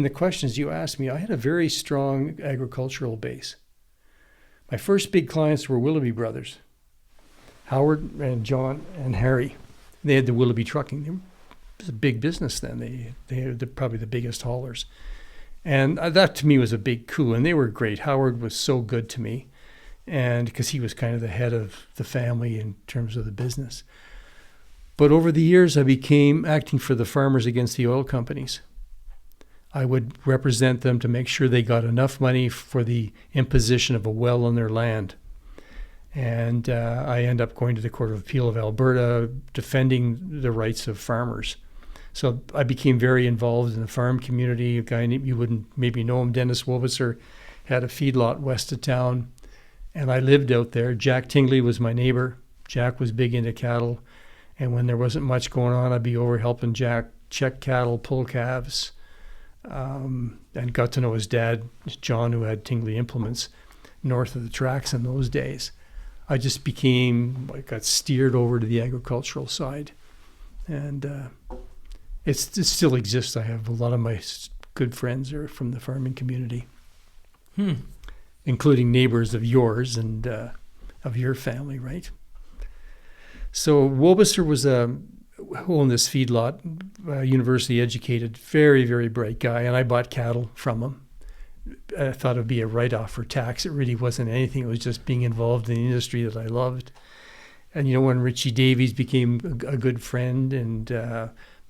the questions you asked me, I had a very strong agricultural base. My first big clients were Willoughby Brothers, Howard and John and Harry. They had the Willoughby Trucking. It was a big business then. They were probably the biggest haulers. And that to me was a big coup, and they were great. Howard was so good to me, and because he was kind of the head of the family in terms of the business. But over the years, I became acting for the farmers against the oil companies. I would represent them to make sure they got enough money for the imposition of a well on their land. And I end up going to the Court of Appeal of Alberta, defending the rights of farmers. So I became very involved in the farm community. A guy you wouldn't maybe know him, Dennis Wobitzer, had a feedlot west of town, and I lived out there. Jack Tingley was my neighbor. Jack was big into cattle, and when there wasn't much going on, I'd be over helping Jack check cattle, pull calves, and got to know his dad, John, who had Tingley Implements north of the tracks in those days. I just got steered over to the agricultural side, and it still exists. I have a lot of my good friends are from the farming community, including neighbors of yours and of your family, right? So Wobitzer was who owned this feedlot, university educated, very, very bright guy, and I bought cattle from him. I thought it would be a write-off for tax. It really wasn't anything. It was just being involved in the industry that I loved. And, when Richie Davies became a good friend, and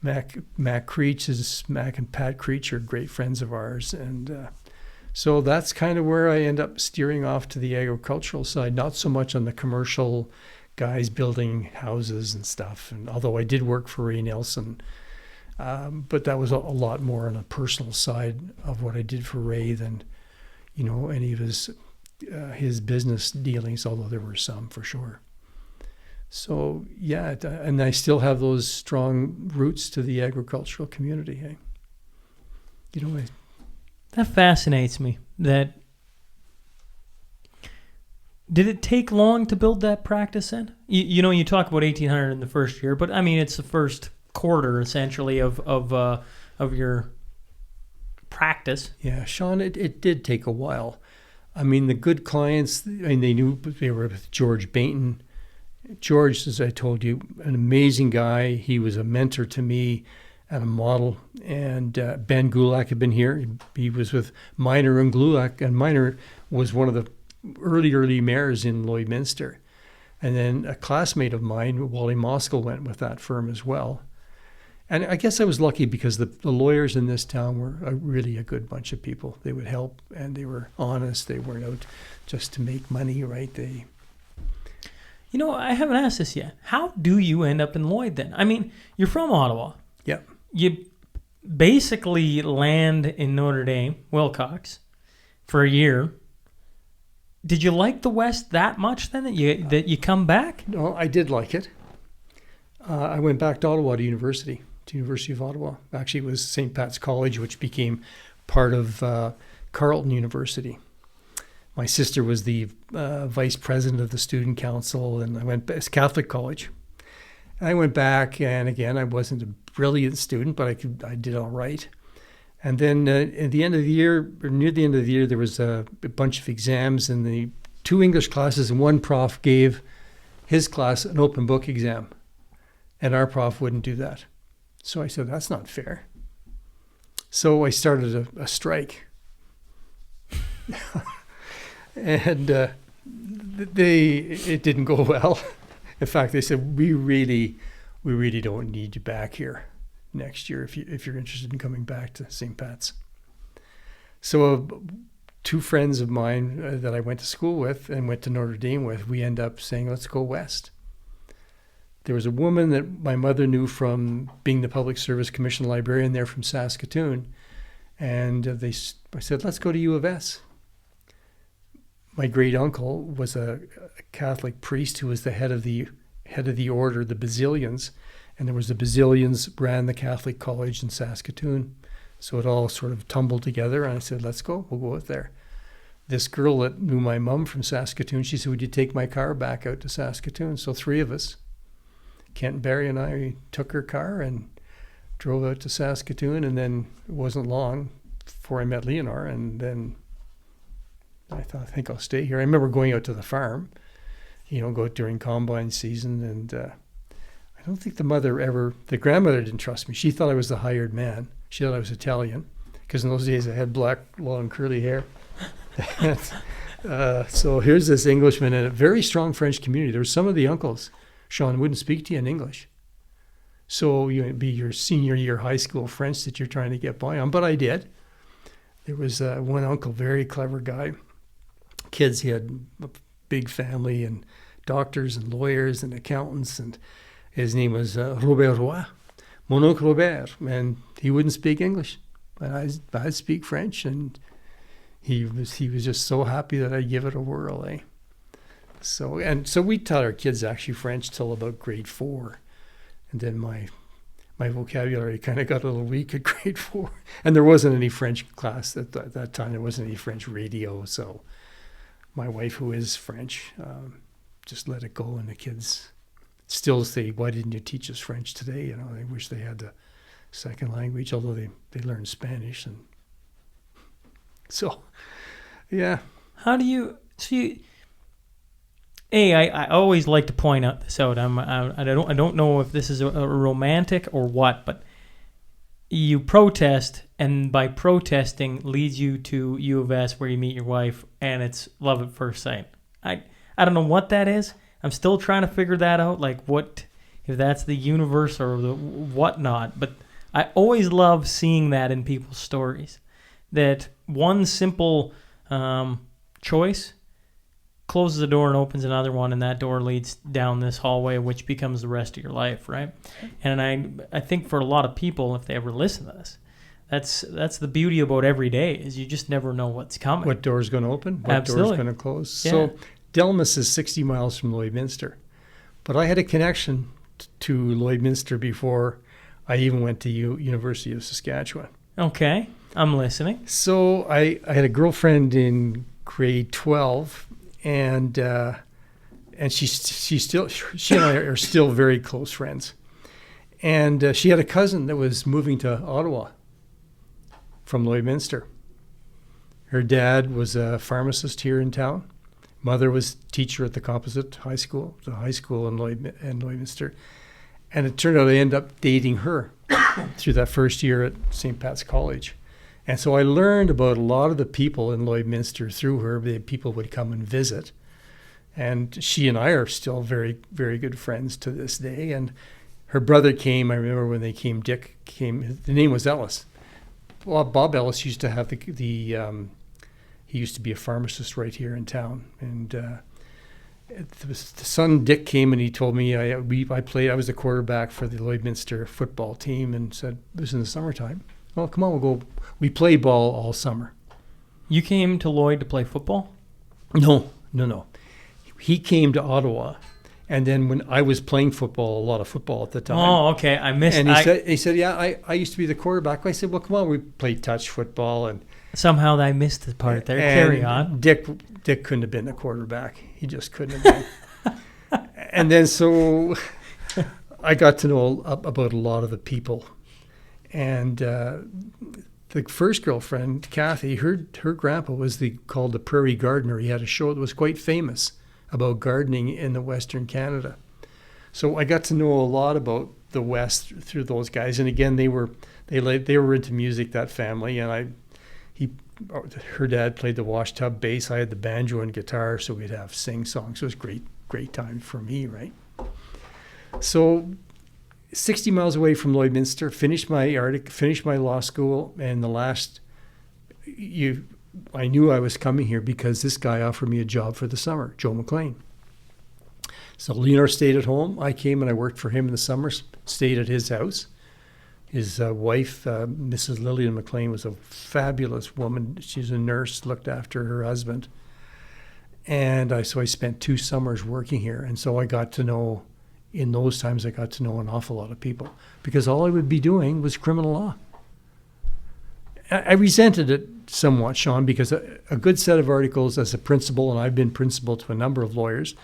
Mac Creech Mac and Pat Creech are great friends of ours. And so that's kind of where I end up steering off to the agricultural side, not so much on the commercial guys building houses and stuff. And although I did work for Ray Nelson, but that was a lot more on a personal side of what I did for Ray than, any of his business dealings, although there were some for sure. So, yeah, and I still have those strong roots to the agricultural community. That fascinates me. Did it take long to build that practice in? You talk about 1,800 in the first year, but I mean, it's the first quarter essentially of your practice. Yeah, Sean, it did take a while. I mean, the good clients, they knew they were with George Bainton. George, as I told you, an amazing guy. He was a mentor to me and a model. And Ben Gulak had been here. He was with Miner and Gulak, and Miner was one of the early mayors in Lloydminster. And then a classmate of mine, Wally Moskell, went with that firm as well. And I guess I was lucky because the lawyers in this town were really a good bunch of people. They would help, and they were honest. They weren't out just to make money, right? I haven't asked this yet. How do you end up in Lloyd then? I mean, you're from Ottawa. Yeah. You basically land in Notre Dame, Wilcox, for a year. Did you like the West that much then that you come back? No, I did like it. I went back to Ottawa to University of Ottawa. Actually, it was St. Pat's College, which became part of Carleton University. My sister was the vice president of the student council, and I went as Catholic college. And I went back, and again, I wasn't a brilliant student, but I did all right. And then at the end of the year, or near the end of the year, there was a bunch of exams, and the 2 English classes, and one prof gave his class an open book exam, and our prof wouldn't do that. So I said, that's not fair. So I started a strike. And it didn't go well. In fact, they said, we really don't need you back here next year if you're interested in coming back to St. Pat's. So two friends of mine that I went to school with and went to Notre Dame with, we end up saying, let's go west. There was a woman that my mother knew from being the Public Service Commission librarian there from Saskatoon. And I said, let's go to U of S. My great uncle was a Catholic priest who was the head of the order, the Basilians. And there was the Basilians ran the Catholic College in Saskatoon. So it all sort of tumbled together. And I said, let's go. We'll go out there. This girl that knew my mom from Saskatoon, she said, would you take my car back out to Saskatoon? So three of us, Kent, Barry, and I, took her car and drove out to Saskatoon. And then it wasn't long before I met Leonor. And then I thought, I think I'll stay here. I remember going out to the farm, go out during combine season. And I don't think the grandmother didn't trust me. She thought I was the hired man. She thought I was Italian because in those days I had black, long, curly hair. So here's this Englishman in a very strong French community. There were some of the uncles, Sean, wouldn't speak to you in English. So it'd be your senior year high school French that you're trying to get by on. But I did. There was one uncle, very clever guy. Kids, he had a big family and doctors and lawyers and accountants. And his name was Robert Roy, mon oncle Robert. And he wouldn't speak English. But I'd speak French, and he was just so happy that I'd give it a whirl, eh? So we taught our kids actually French till about grade 4. And then my vocabulary kind of got a little weak at grade 4. And there wasn't any French class at that time. There wasn't any French radio. So my wife, who is French, just let it go. And the kids still say, why didn't you teach us French today? They wish they had the second language, although they learned Spanish. And so, yeah. How do you see? I always like to point out this out. I don't know if this is a romantic or what, but you protest, and by protesting leads you to U of S where you meet your wife, and it's love at first sight. I don't know what that is. I'm still trying to figure that out, like what, if that's the universe or the whatnot. But I always love seeing that in people's stories, that one simple choice closes a door and opens another one, and that door leads down this hallway, which becomes the rest of your life, right? And I think for a lot of people, if they ever listen to this, that's the beauty about every day, is you just never know what's coming. What door's going to open? What Absolutely. door's going to close? Yeah. So Delmas is 60 miles from Lloydminster. But I had a connection to Lloydminster before I even went to University of Saskatchewan. Okay, I'm listening. So I had a girlfriend in grade 12, and she and I are still very close friends. And she had a cousin that was moving to Ottawa from Lloydminster. Her dad was a pharmacist here in town. Mother was teacher at the Composite High School, the high school in Lloydminster. And it turned out I ended up dating her through that first year at St. Pat's College. And so I learned about a lot of the people in Lloydminster through her. The people would come and visit. And she and I are still very, very good friends to this day. And her brother came, I remember when they came, Dick came, the name was Ellis. Well, Bob Ellis used to have he used to be a pharmacist right here in town. And the son Dick came and he told me I was the quarterback for the Lloydminster football team, and said, it was in the summertime. Well, come on, we'll go. We play ball all summer. You came to Lloyd to play football? No. He came to Ottawa, and then when I was playing football, a lot of football at the time. Oh, okay, I missed. And he said, yeah, I used to be the quarterback. I said, well, come on, we played touch football, and somehow I missed the part there. Carry on. Dick couldn't have been the quarterback. He just couldn't have been. And then so I got to know about a lot of the people. And the first girlfriend, Kathy, her grandpa was called the Prairie Gardener. He had a show that was quite famous about gardening in the Western Canada. So I got to know a lot about the West through those guys. And again, they were into music, that family. And her dad played the washtub bass. I had the banjo and guitar, so we'd have sing songs. It was great time for me, right? So 60 miles away from Lloydminster, finished my law school, and I knew I was coming here because this guy offered me a job for the summer, Joe McLean. So Leonor stayed at home. I came and I worked for him in the summers, stayed at his house. His wife, Mrs. Lillian McLean, was a fabulous woman. She's a nurse, looked after her husband. And so I spent 2 summers working here. And so in those times, I got to know an awful lot of people because all I would be doing was criminal law. I resented it somewhat, Sean, because a good set of articles as a principal, and I've been principal to a number of lawyers,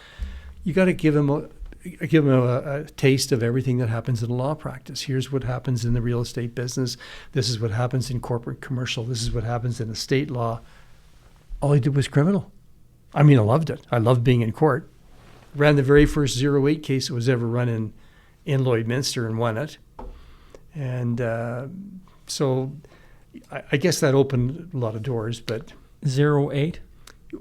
you got to give them a taste of everything that happens in law practice. Here's what happens in the real estate business. This is what happens in corporate commercial. This is what happens in estate law. All I did was criminal. I mean, I loved it. I loved being in court. Ran the very first 08 case that was ever run in Lloydminster and won it. And so I guess that opened a lot of doors, but 08?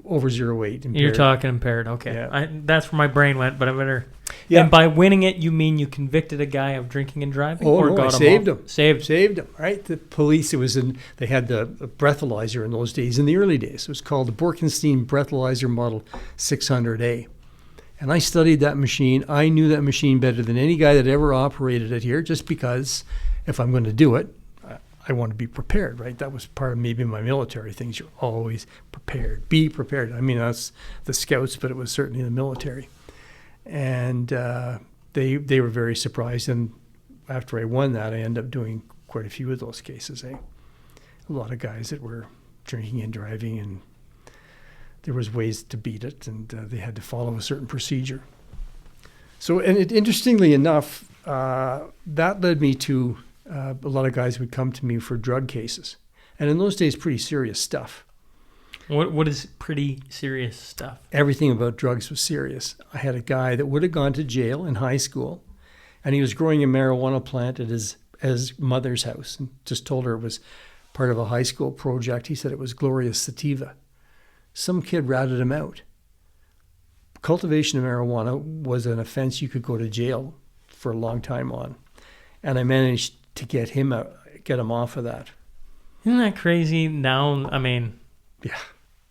over 08. Impaired. You're talking impaired. Okay. Yeah. That's where my brain went, but I better. Yeah. And by winning it, you mean you convicted a guy of drinking and driving? Oh, or no, got I him saved off? him. Saved him, right? The police, they had the breathalyzer in those days, in the early days. It was called the Borkenstein Breathalyzer Model 600A. And I studied that machine. I knew that machine better than any guy that ever operated it here, just because if I'm going to do it, I want to be prepared, right? That was part of maybe my military things. You're always prepared. Be prepared. I mean, that's the scouts, but it was certainly the military. And they were very surprised. And after I won that, I ended up doing quite a few of those cases. A lot of guys that were drinking and driving, and there was ways to beat it, and they had to follow a certain procedure. So, and interestingly enough, that led me to a lot of guys would come to me for drug cases. And in those days, pretty serious stuff. What is pretty serious stuff? Everything about drugs was serious. I had a guy that would have gone to jail in high school, and he was growing a marijuana plant at his mother's house, and just told her it was part of a high school project. He said it was Glorious Sativa. Some kid ratted him out. Cultivation of marijuana was an offense you could go to jail for a long time on. And I managed to get him off of that. Isn't that crazy now? I mean, yeah.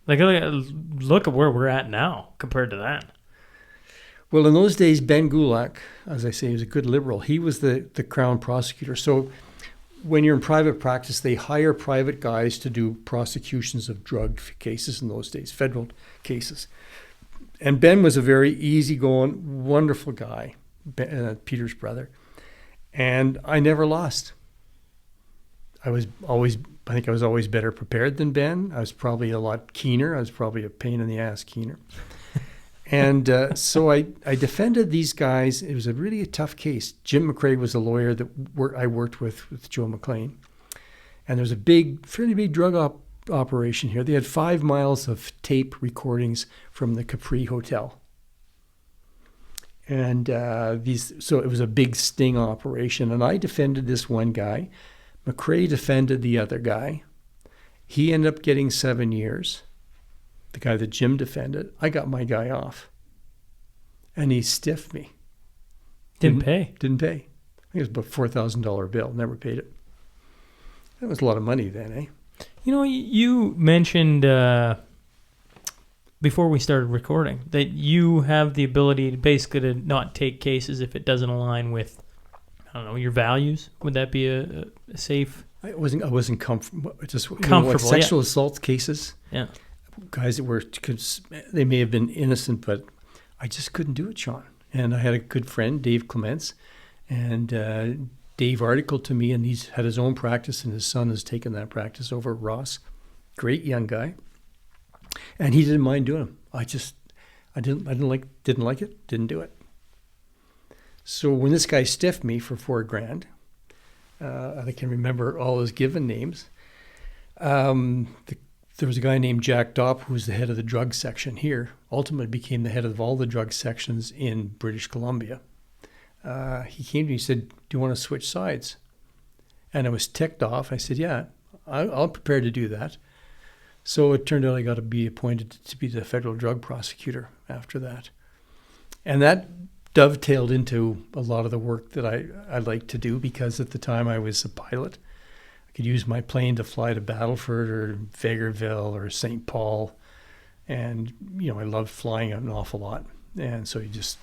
Like, look at where we're at now compared to that. Well, in those days, Ben Gulak, as I say, he was a good liberal. He was the Crown prosecutor. So when you're in private practice, they hire private guys to do prosecutions of drug cases in those days, federal cases. And Ben was a very easygoing, wonderful guy, Peter's brother. And I never lost. I think I was always better prepared than Ben. I was probably a lot keener. I was probably a pain in the ass keener. And so I defended these guys. It was really a tough case. Jim McCrae was a lawyer that I worked with Joe McLean. And there was a fairly big drug operation here. They had 5 miles of tape recordings from the Capri Hotel. And so it was a big sting operation. And I defended this one guy. McCrae defended the other guy. He ended up getting 7 years. The guy that Jim defended, I got my guy off. And he stiffed me. Didn't pay. I think it was about $4,000 bill. Never paid it. That was a lot of money then, eh? You know, you mentioned before we started recording that you have the ability to basically not take cases if it doesn't align with, I don't know, your values. Would that be a safe? I wasn't comfortable. Comfortable. Sexual assault cases. Yeah. Guys that they may have been innocent, but I just couldn't do it, Sean. And I had a good friend, Dave Clements, and Dave articled to me, and he's had his own practice, and his son has taken that practice over. Ross, great young guy, and he didn't mind doing them. I didn't like it, didn't do it. So when this guy stiffed me for $4,000, I can remember all his given names. There was a guy named Jack Dopp who was the head of the drug section here. Ultimately became the head of all the drug sections in British Columbia. He came to me and said, "Do you want to switch sides?" And I was ticked off. I said, "Yeah, I'm prepared to do that." So it turned out I got to be appointed to be the federal drug prosecutor after that. And that dovetailed into a lot of the work that I like to do, because at the time I was a pilot. I could use my plane to fly to Battleford or Vegreville or St. Paul. And, I loved flying an awful lot. And so you just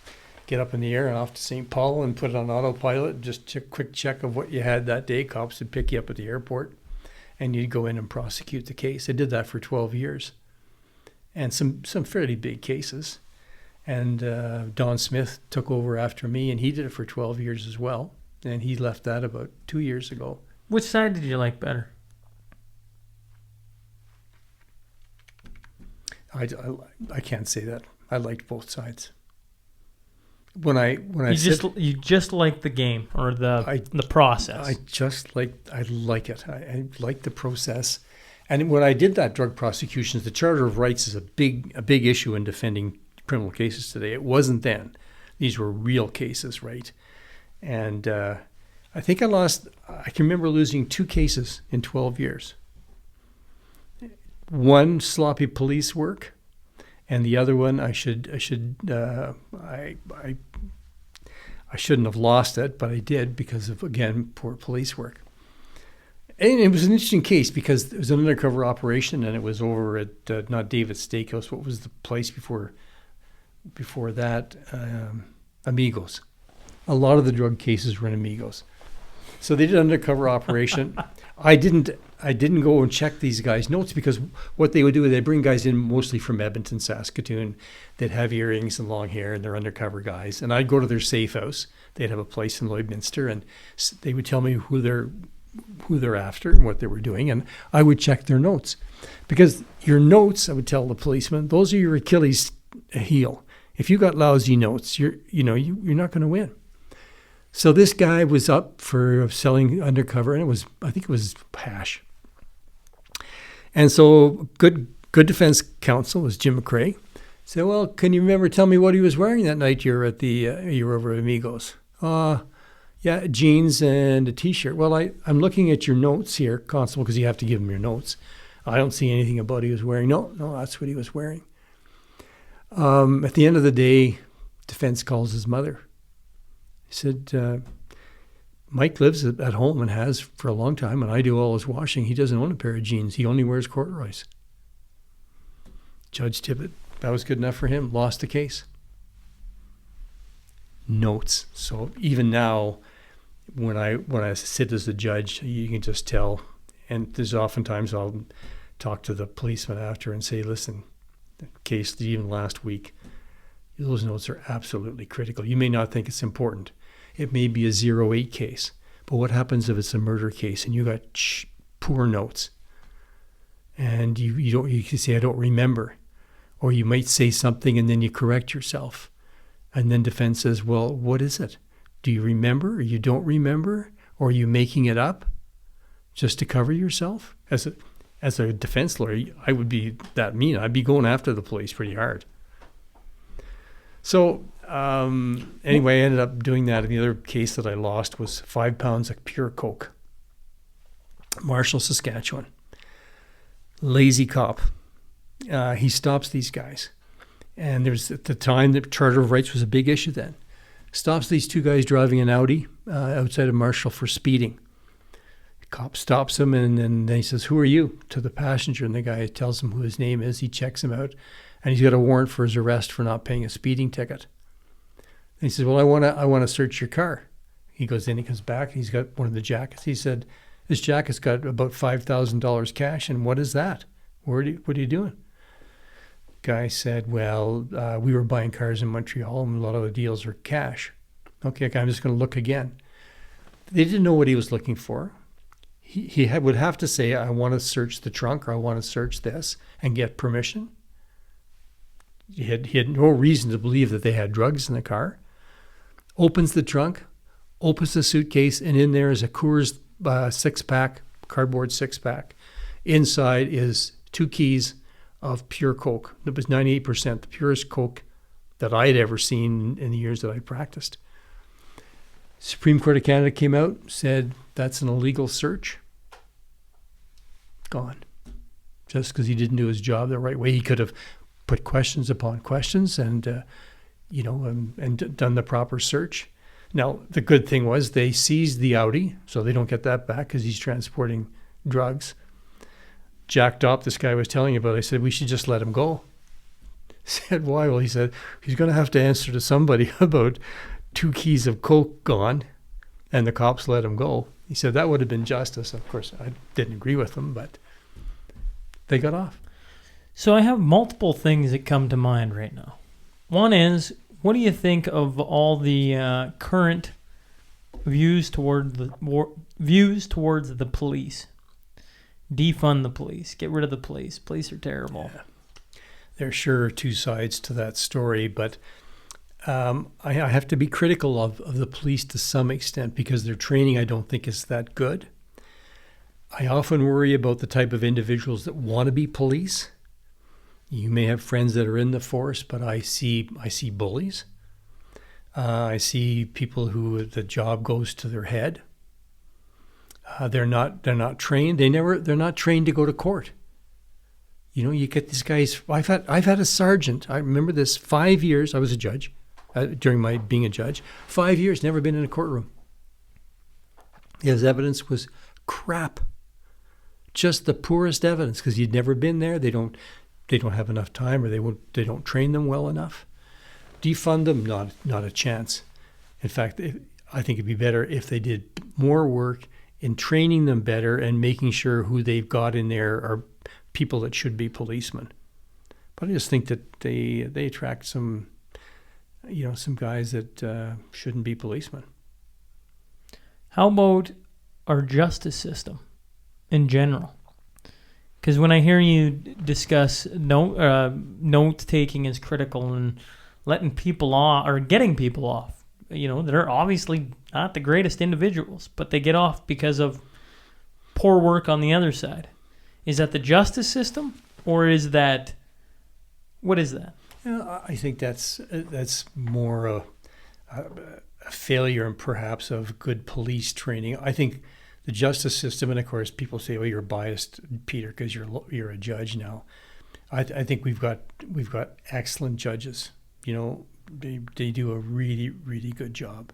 get up in the air and off to St. Paul and put it on autopilot, just a quick check of what you had that day. Cops would pick you up at the airport and you'd go in and prosecute the case. I did that for 12 years and some fairly big cases. And Don Smith took over after me and he did it for 12 years as well. And he left that about 2 years ago. Which side did you like better? I can't say that. I liked both sides. When I You just like the game or the process. I like it. I like the process. And when I did that drug prosecutions, the Charter of Rights is a big issue in defending criminal cases today. It wasn't then. These were real cases, right? And I think I can remember losing 2 cases in 12 years. One, sloppy police work, and the other one, I shouldn't have lost it, but I did because of, again, poor police work. And it was an interesting case because it was an undercover operation, and it was over at not David's Steakhouse. What was the place before that? Amigos. A lot of the drug cases were in Amigos. So they did an undercover operation. I didn't go and check these guys' notes because what they would do is they'd bring guys in mostly from Edmonton, Saskatoon. They'd have earrings and long hair, and they're undercover guys. And I'd go to their safe house. They'd have a place in Lloydminster, and they would tell me who they're after and what they were doing, and I would check their notes. Because your notes, I would tell the policeman, those are your Achilles heel. If you got lousy notes, you're not going to win. So this guy was up for selling undercover, and I think it was hash. And so good defense counsel was Jim McRae. Said, well, can you tell me what he was wearing that night you were over at Amigos? Yeah, jeans and a T-shirt. Well, I'm looking at your notes here, Constable, because you have to give him your notes. I don't see anything about he was wearing. No, that's what he was wearing. At the end of the day, defense calls his mother. He said, Mike lives at home and has for a long time, and I do all his washing. He doesn't own a pair of jeans. He only wears corduroys. Judge Tippett, that was good enough for him. Lost the case. Notes. So even now, when I sit as a judge, you can just tell. And there's oftentimes I'll talk to the policeman after and say, listen, the case even last week, those notes are absolutely critical. You may not think it's important. It may be a 0-8 case, but what happens if it's a murder case and you got poor notes, and you can say I don't remember, or you might say something and then you correct yourself, and then defense says, well, what is it? Do you remember, or you don't remember, or are you making it up just to cover yourself? As a defense lawyer, I would be that mean. I'd be going after the police pretty hard. So anyway, I ended up doing that. And the other case that I lost was 5 pounds of pure coke. Marshall, Saskatchewan. Lazy cop. He stops these guys. And there's at the time the Charter of Rights was a big issue then. Stops these 2 guys driving an Audi outside of Marshall for speeding. The cop stops him and then he says, who are you? To the passenger. And the guy tells him who his name is. He checks him out. And he's got a warrant for his arrest for not paying a speeding ticket. And he says, well, I want to search your car. He goes in, he comes back, he's got one of the jackets. He said, this jacket's got about $5,000 cash, and what is that? What are you doing? Guy said, well, we were buying cars in Montreal, and a lot of the deals are cash. Okay, I'm just going to look again. They didn't know what he was looking for. He would have to say, I want to search the trunk, or I want to search this, and get permission. He had no reason to believe that they had drugs in the car. Opens the trunk, opens the suitcase, and in there is a Coors 6-pack, cardboard 6-pack. Inside is 2 keys of pure coke. It was 98%, the purest coke that I had ever seen in the years that I practiced. Supreme Court of Canada came out, said that's an illegal search. Gone. Just because he didn't do his job the right way. He could have put questions upon questions, and and done the proper search. Now, the good thing was they seized the Audi, so they don't get that back because he's transporting drugs. Jack Dopp, this guy was telling you about, I said, we should just let him go. I said, why? Well, he said, he's going to have to answer to somebody about 2 keys of coke gone, and the cops let him go. He said that would have been justice. Of course, I didn't agree with him, but they got off. So I have multiple things that come to mind right now. One is, what do you think of all the current views towards the police? Defund the police. Get rid of the police. Police are terrible. Yeah. There sure are 2 sides to that story, but I have to be critical of the police to some extent because their training I don't think is that good. I often worry about the type of individuals that want to be police. You may have friends that are in the force, but I see bullies. I see people who the job goes to their head. They're not trained. They're not trained to go to court. You get these guys. I've had a sergeant. I remember this. 5 years. I was a judge during my being a judge. 5 years, never been in a courtroom. His evidence was crap. Just the poorest evidence because he'd never been there. They don't have enough time, or they don't train them well enough. Defund them, not a chance. In fact, I think it'd be better if they did more work in training them better and making sure who they've got in there are people that should be policemen. But I just think that they attract some guys that shouldn't be policemen. How about our justice system in general? Because when I hear you discuss note-taking is critical and letting people off or getting people off, that are obviously not the greatest individuals, but they get off because of poor work on the other side. Is that the justice system, or is that, what is that? I think that's more a failure and perhaps of good police training. I think the justice system, and of course people say, "Oh, you're biased, Peter, because you're a judge now." I think we've got excellent judges. They do a really, really good job.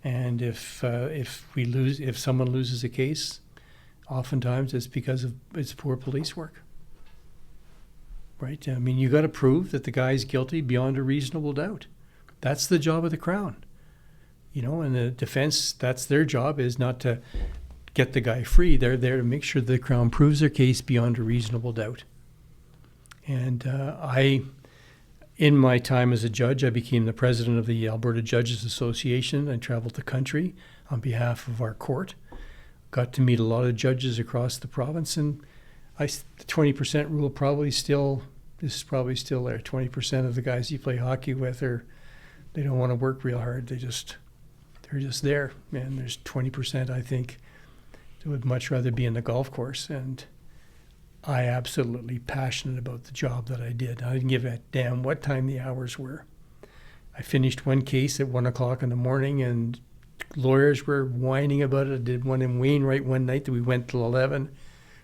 And if someone loses a case, oftentimes it's because of it's poor police work. Right? I mean, you got to prove that the guy's guilty beyond a reasonable doubt. That's the job of the Crown. And the defense, that's their job, is not to get the guy free. They're there to make sure the Crown proves their case beyond a reasonable doubt. And in my time as a judge, I became the president of the Alberta Judges Association. I traveled the country on behalf of our court. Got to meet a lot of judges across the province, and the 20% rule is probably still there. 20% of the guys you play hockey with they don't want to work real hard. They're just there. And there's 20%, I think, that would much rather be in the golf course. And I absolutely passionate about the job that I did. I didn't give a damn what time the hours were. I finished one case at 1:00 in the morning, and lawyers were whining about it. I did one in Wainwright one night that we went till 11.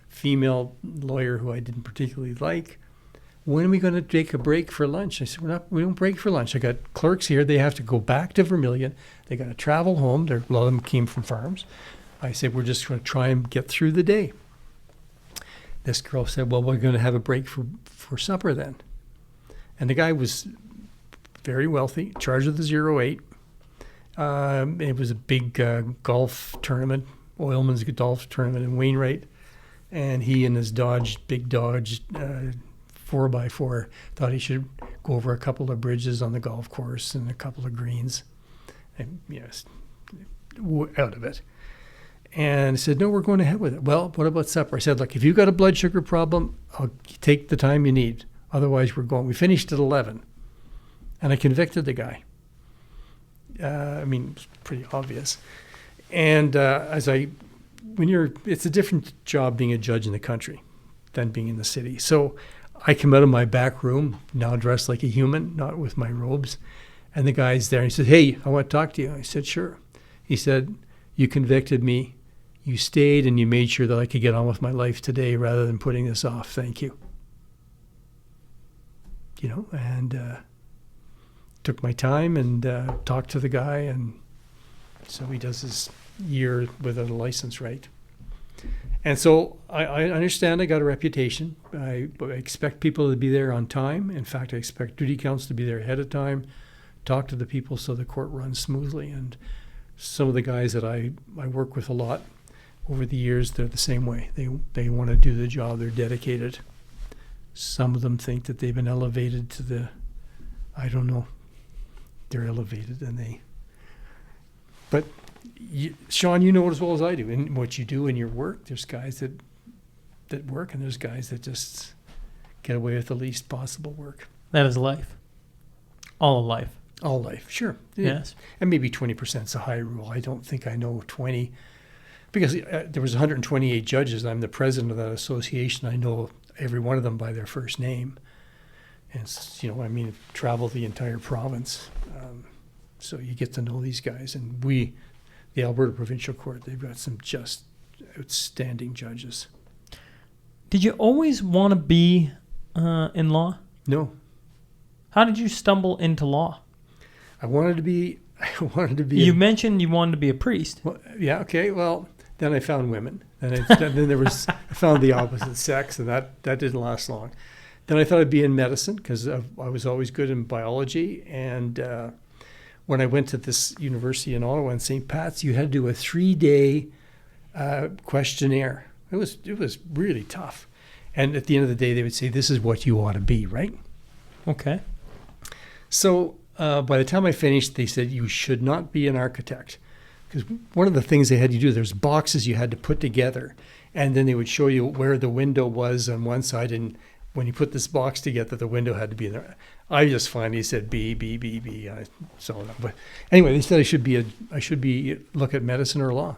Female lawyer who I didn't particularly like. When are we going to take a break for lunch? I said, we don't break for lunch. I got clerks here. They have to go back to Vermilion. They got to travel home. A lot of them came from farms. I said, we're just going to try and get through the day. This girl said, well, we're going to have a break for supper then. And the guy was very wealthy, in charge of the 08. It was a big golf tournament, Oilman's golf tournament in Wainwright. And he and his big Dodge 4x4 thought he should go over a couple of bridges on the golf course and a couple of greens. And yes, out of it. And I said, no, we're going ahead with it. Well, what about supper? I said, look, if you've got a blood sugar problem, I'll take the time you need. Otherwise, we're going. We finished at 11. And I convicted the guy. It's pretty obvious. And it's a different job being a judge in the country than being in the city. So I come out of my back room, now dressed like a human, not with my robes. And the guy's there. And he said, hey, I want to talk to you. I said, sure. He said, you convicted me. You stayed and you made sure that I could get on with my life today rather than putting this off. Thank you. And took my time and talked to the guy, and so he does his year without a license, right? And so I understand I got a reputation. I expect people to be there on time. In fact, I expect duty counts to be there ahead of time, talk to the people so the court runs smoothly. And some of the guys that I work with a lot over the years, they're the same way. They want to do the job. They're dedicated. Some of them think that they've been elevated to the, I don't know, they're elevated but Sean, you know it as well as I do. In what you do in your work, there's guys that work, and there's guys that just get away with the least possible work. That is life. All of life. All life, sure. Yes. And maybe 20% is a high rule. I don't think I know 20. Because there was 128 judges. I'm the president of that association. I know every one of them by their first name. And, travel the entire province. So you get to know these guys. And the Alberta Provincial Court, they've got some just outstanding judges. Did you always want to be in law? No. How did you stumble into law? I wanted to be. You mentioned you wanted to be a priest. Well, yeah. Okay. Well, then I found women, and then there was I found the opposite sex, and that didn't last long. Then I thought I'd be in medicine because I was always good in biology. And when I went to this university in Ottawa in St. Pat's, you had to do a 3-day questionnaire. It was really tough. And at the end of the day, they would say, "This is what you ought to be," right? Okay. So by the time I finished, they said you should not be an architect, because one of the things they had you do, there's boxes you had to put together, and then they would show you where the window was on one side, and when you put this box together, the window had to be there. I just finally said B. But anyway, they said I should look at medicine or law.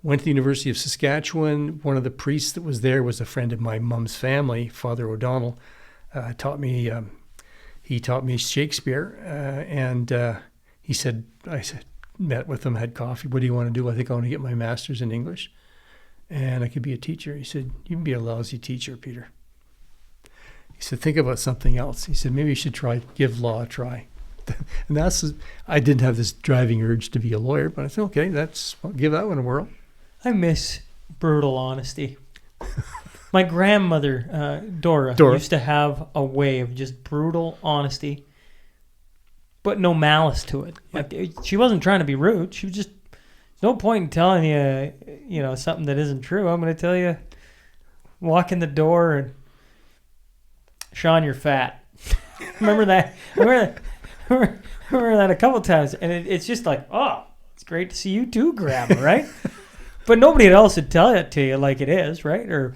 Went to the University of Saskatchewan. One of the priests that was there was a friend of my mom's family, Father O'Donnell. Taught me Shakespeare, and he said, met with him, had coffee. What do you want to do? I think I want to get my master's in English, and I could be a teacher. He said, you can be a lousy teacher, Peter. He said, think about something else. He said, maybe you should give law a try. And I didn't have this driving urge to be a lawyer, but I said, okay, I'll give that one a whirl. I miss brutal honesty. My grandmother, Dora, used to have a way of just brutal honesty, but no malice to it. Like, she wasn't trying to be rude. She was just, there's no point in telling you, something that isn't true. I'm going to tell you, walk in the door and, Sean, you're fat. Remember that? Remember that a couple times. And it's just like, oh, it's great to see you too, Grandma, right? But nobody else would tell it to you like it is, right? Or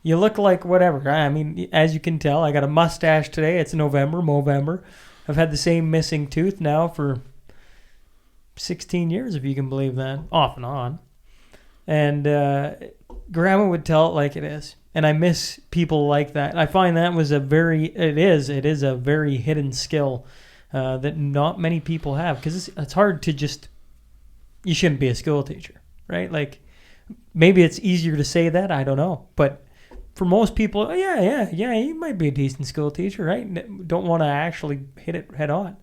you look like whatever. I mean, as you can tell, I got a mustache today. It's Movember. I've had the same missing tooth now for 16 years, if you can believe that, off and on. And Grandma would tell it like it is. And I miss people like that. I find that it is a very hidden skill that not many people have, because it's hard to just, you shouldn't be a school teacher, right? Like, maybe it's easier to say that, I don't know. But for most people, yeah, you might be a decent school teacher, right? Don't want to actually hit it head on.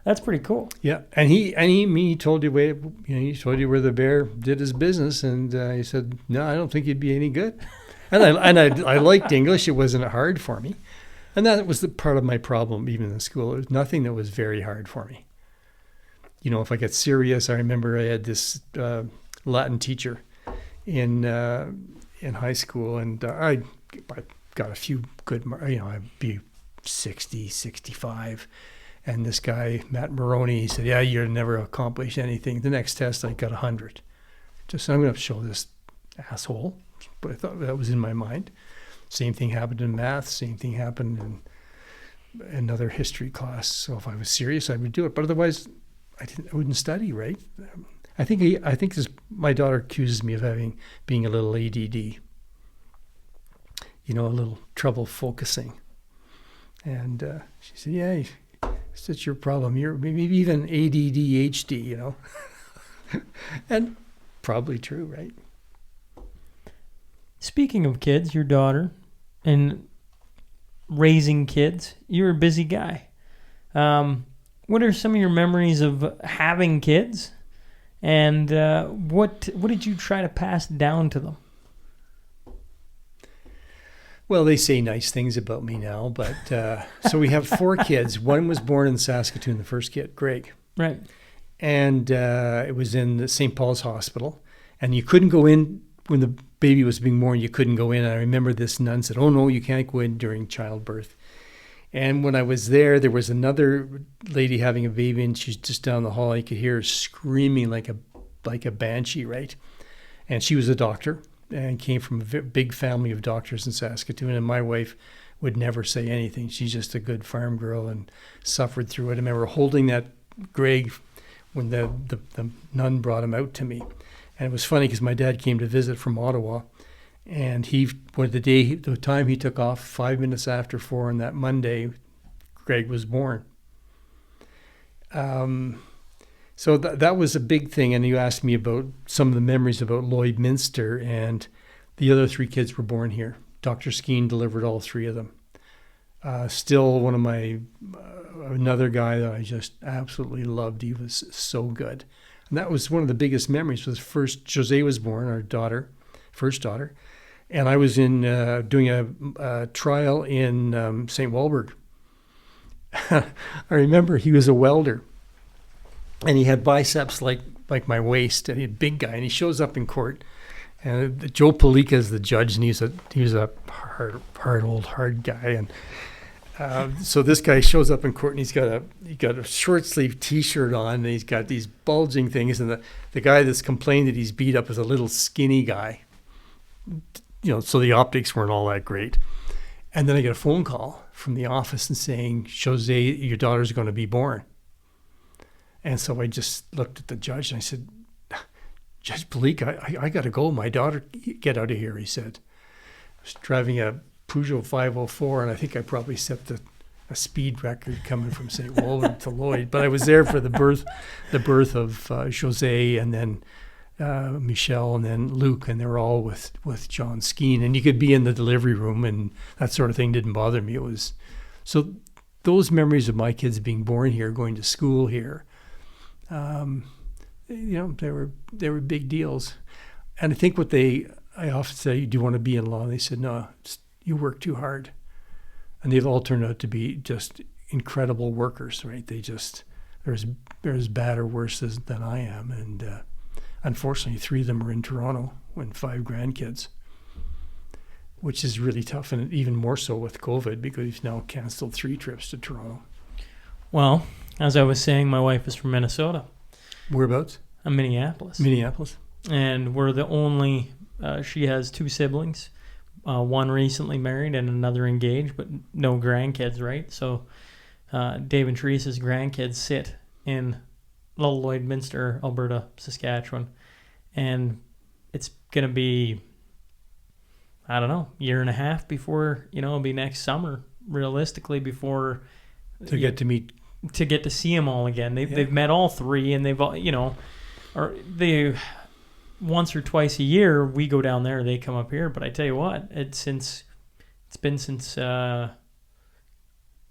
That's pretty cool. Yeah, and he told you where the bear did his business, and he said, no, I don't think you'd be any good. And I liked English. It wasn't hard for me. And that was the part of my problem, even in school. There was nothing that was very hard for me. If I get serious, I remember I had this Latin teacher in high school, and I got a few good marks. I'd be 60, 65. And this guy, Matt Maroney, he said, yeah, you'll never accomplish anything. The next test, I got 100. Just, I'm going to show this asshole. But I thought that was in my mind. Same thing happened in math. Same thing happened in another history class. So if I was serious, I would do it. But otherwise, I wouldn't study, right? I think my daughter accuses me of being a little ADD. A little trouble focusing. And she said, yeah, it's your problem. You're maybe even ADDHD, And probably true, right? Speaking of kids, your daughter, and raising kids, you're a busy guy. What are some of your memories of having kids, and what did you try to pass down to them? Well, they say nice things about me now, but so we have 4 kids. One was born in Saskatoon, the first kid, Greg. Right. And it was in the St. Paul's Hospital. And you couldn't go in when the baby was being born. You couldn't go in. And I remember this nun said, "Oh, no, you can't go in during childbirth." And when I was there was another lady having a baby, and she's just down the hall. You could hear her screaming like a banshee, right? And she was a doctor and came from a big family of doctors in Saskatoon. And my wife would never say anything. She's just a good farm girl and suffered through it. I remember holding that Greg when the nun brought him out to me. And it was funny because my dad came to visit from Ottawa, and the time he took off, 5 minutes after 4 on that Monday, Greg was born. So that was a big thing. And you asked me about some of the memories about Lloydminster, and the other 3 kids were born here. Dr. Skeen delivered all 3 of them. Still one of my, another guy that I just absolutely loved. He was so good. And that was one of the biggest memories. Was first Jose was born, our first daughter. And I was in doing a trial in St. Walburg. I remember he was a welder, and he had biceps like my waist, and he had a big guy. And he shows up in court, and Joe Palika is the judge, and he was a hard guy. And so this guy shows up in court, and he's got a short sleeve T-shirt on, and he's got these bulging things. And the guy that's complained that he's beat up is a little skinny guy. So the optics weren't all that great. And then I get a phone call from the office and saying, "Jose, your daughter's going to be born." And so I just looked at the judge and I said, "Judge Blake, I got to go. My daughter, get out of here," he said. I was driving a Peugeot 504, and I think I probably set a speed record coming from St. Walburg to Lloyd. But I was there for the birth of Jose, and then Michelle, and then Luke, and they were all with John Skeen. And you could be in the delivery room, and that sort of thing didn't bother me. It was so those memories of my kids being born here, going to school here, they were big deals. And I think I often say, "Do you want to be in law?" And they said, "No, you work too hard." And they've all turned out to be just incredible workers, right? They're as bad or worse than I am. And unfortunately, 3 of them are in Toronto and 5 grandkids, which is really tough, and even more so with COVID, because we've now canceled 3 trips to Toronto. Well, as I was saying, my wife is from Minnesota. Whereabouts? Minneapolis. Minneapolis. And we're the only, she has 2 siblings, one recently married and another engaged, but no grandkids, right? So Dave and Teresa's grandkids sit in Little Lloydminster, Alberta, Saskatchewan. And it's going to be, I don't know, year and a half before, it'll be next summer, realistically, before To get to see them all again. They've met all 3, and they've all, they once or twice a year we go down there, they come up here. But I tell you what, it's been since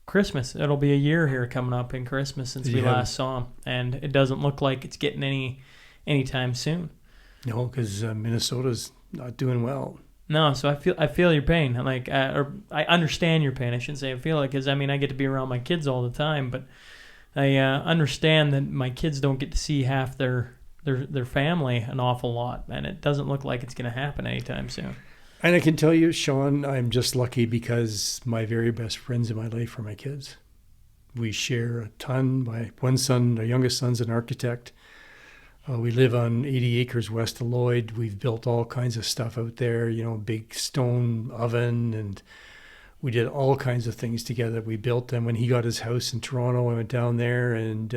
Christmas. It'll be a year here coming up in Christmas since we last saw them, and it doesn't look like it's getting anytime soon. No, because Minnesota's not doing well. No, so I feel your pain. Like, or I understand your pain. I shouldn't say I feel it, because I get to be around my kids all the time, but I understand that my kids don't get to see half their family an awful lot, and it doesn't look like it's going to happen anytime soon. And I can tell you, Sean, I'm just lucky because my very best friends in my life are my kids. We share a ton. My one son, our youngest son's an architect. We live on 80 acres west of Lloyd. We've built all kinds of stuff out there, big stone oven, and we did all kinds of things together. We built them. When he got his house in Toronto, I went down there, and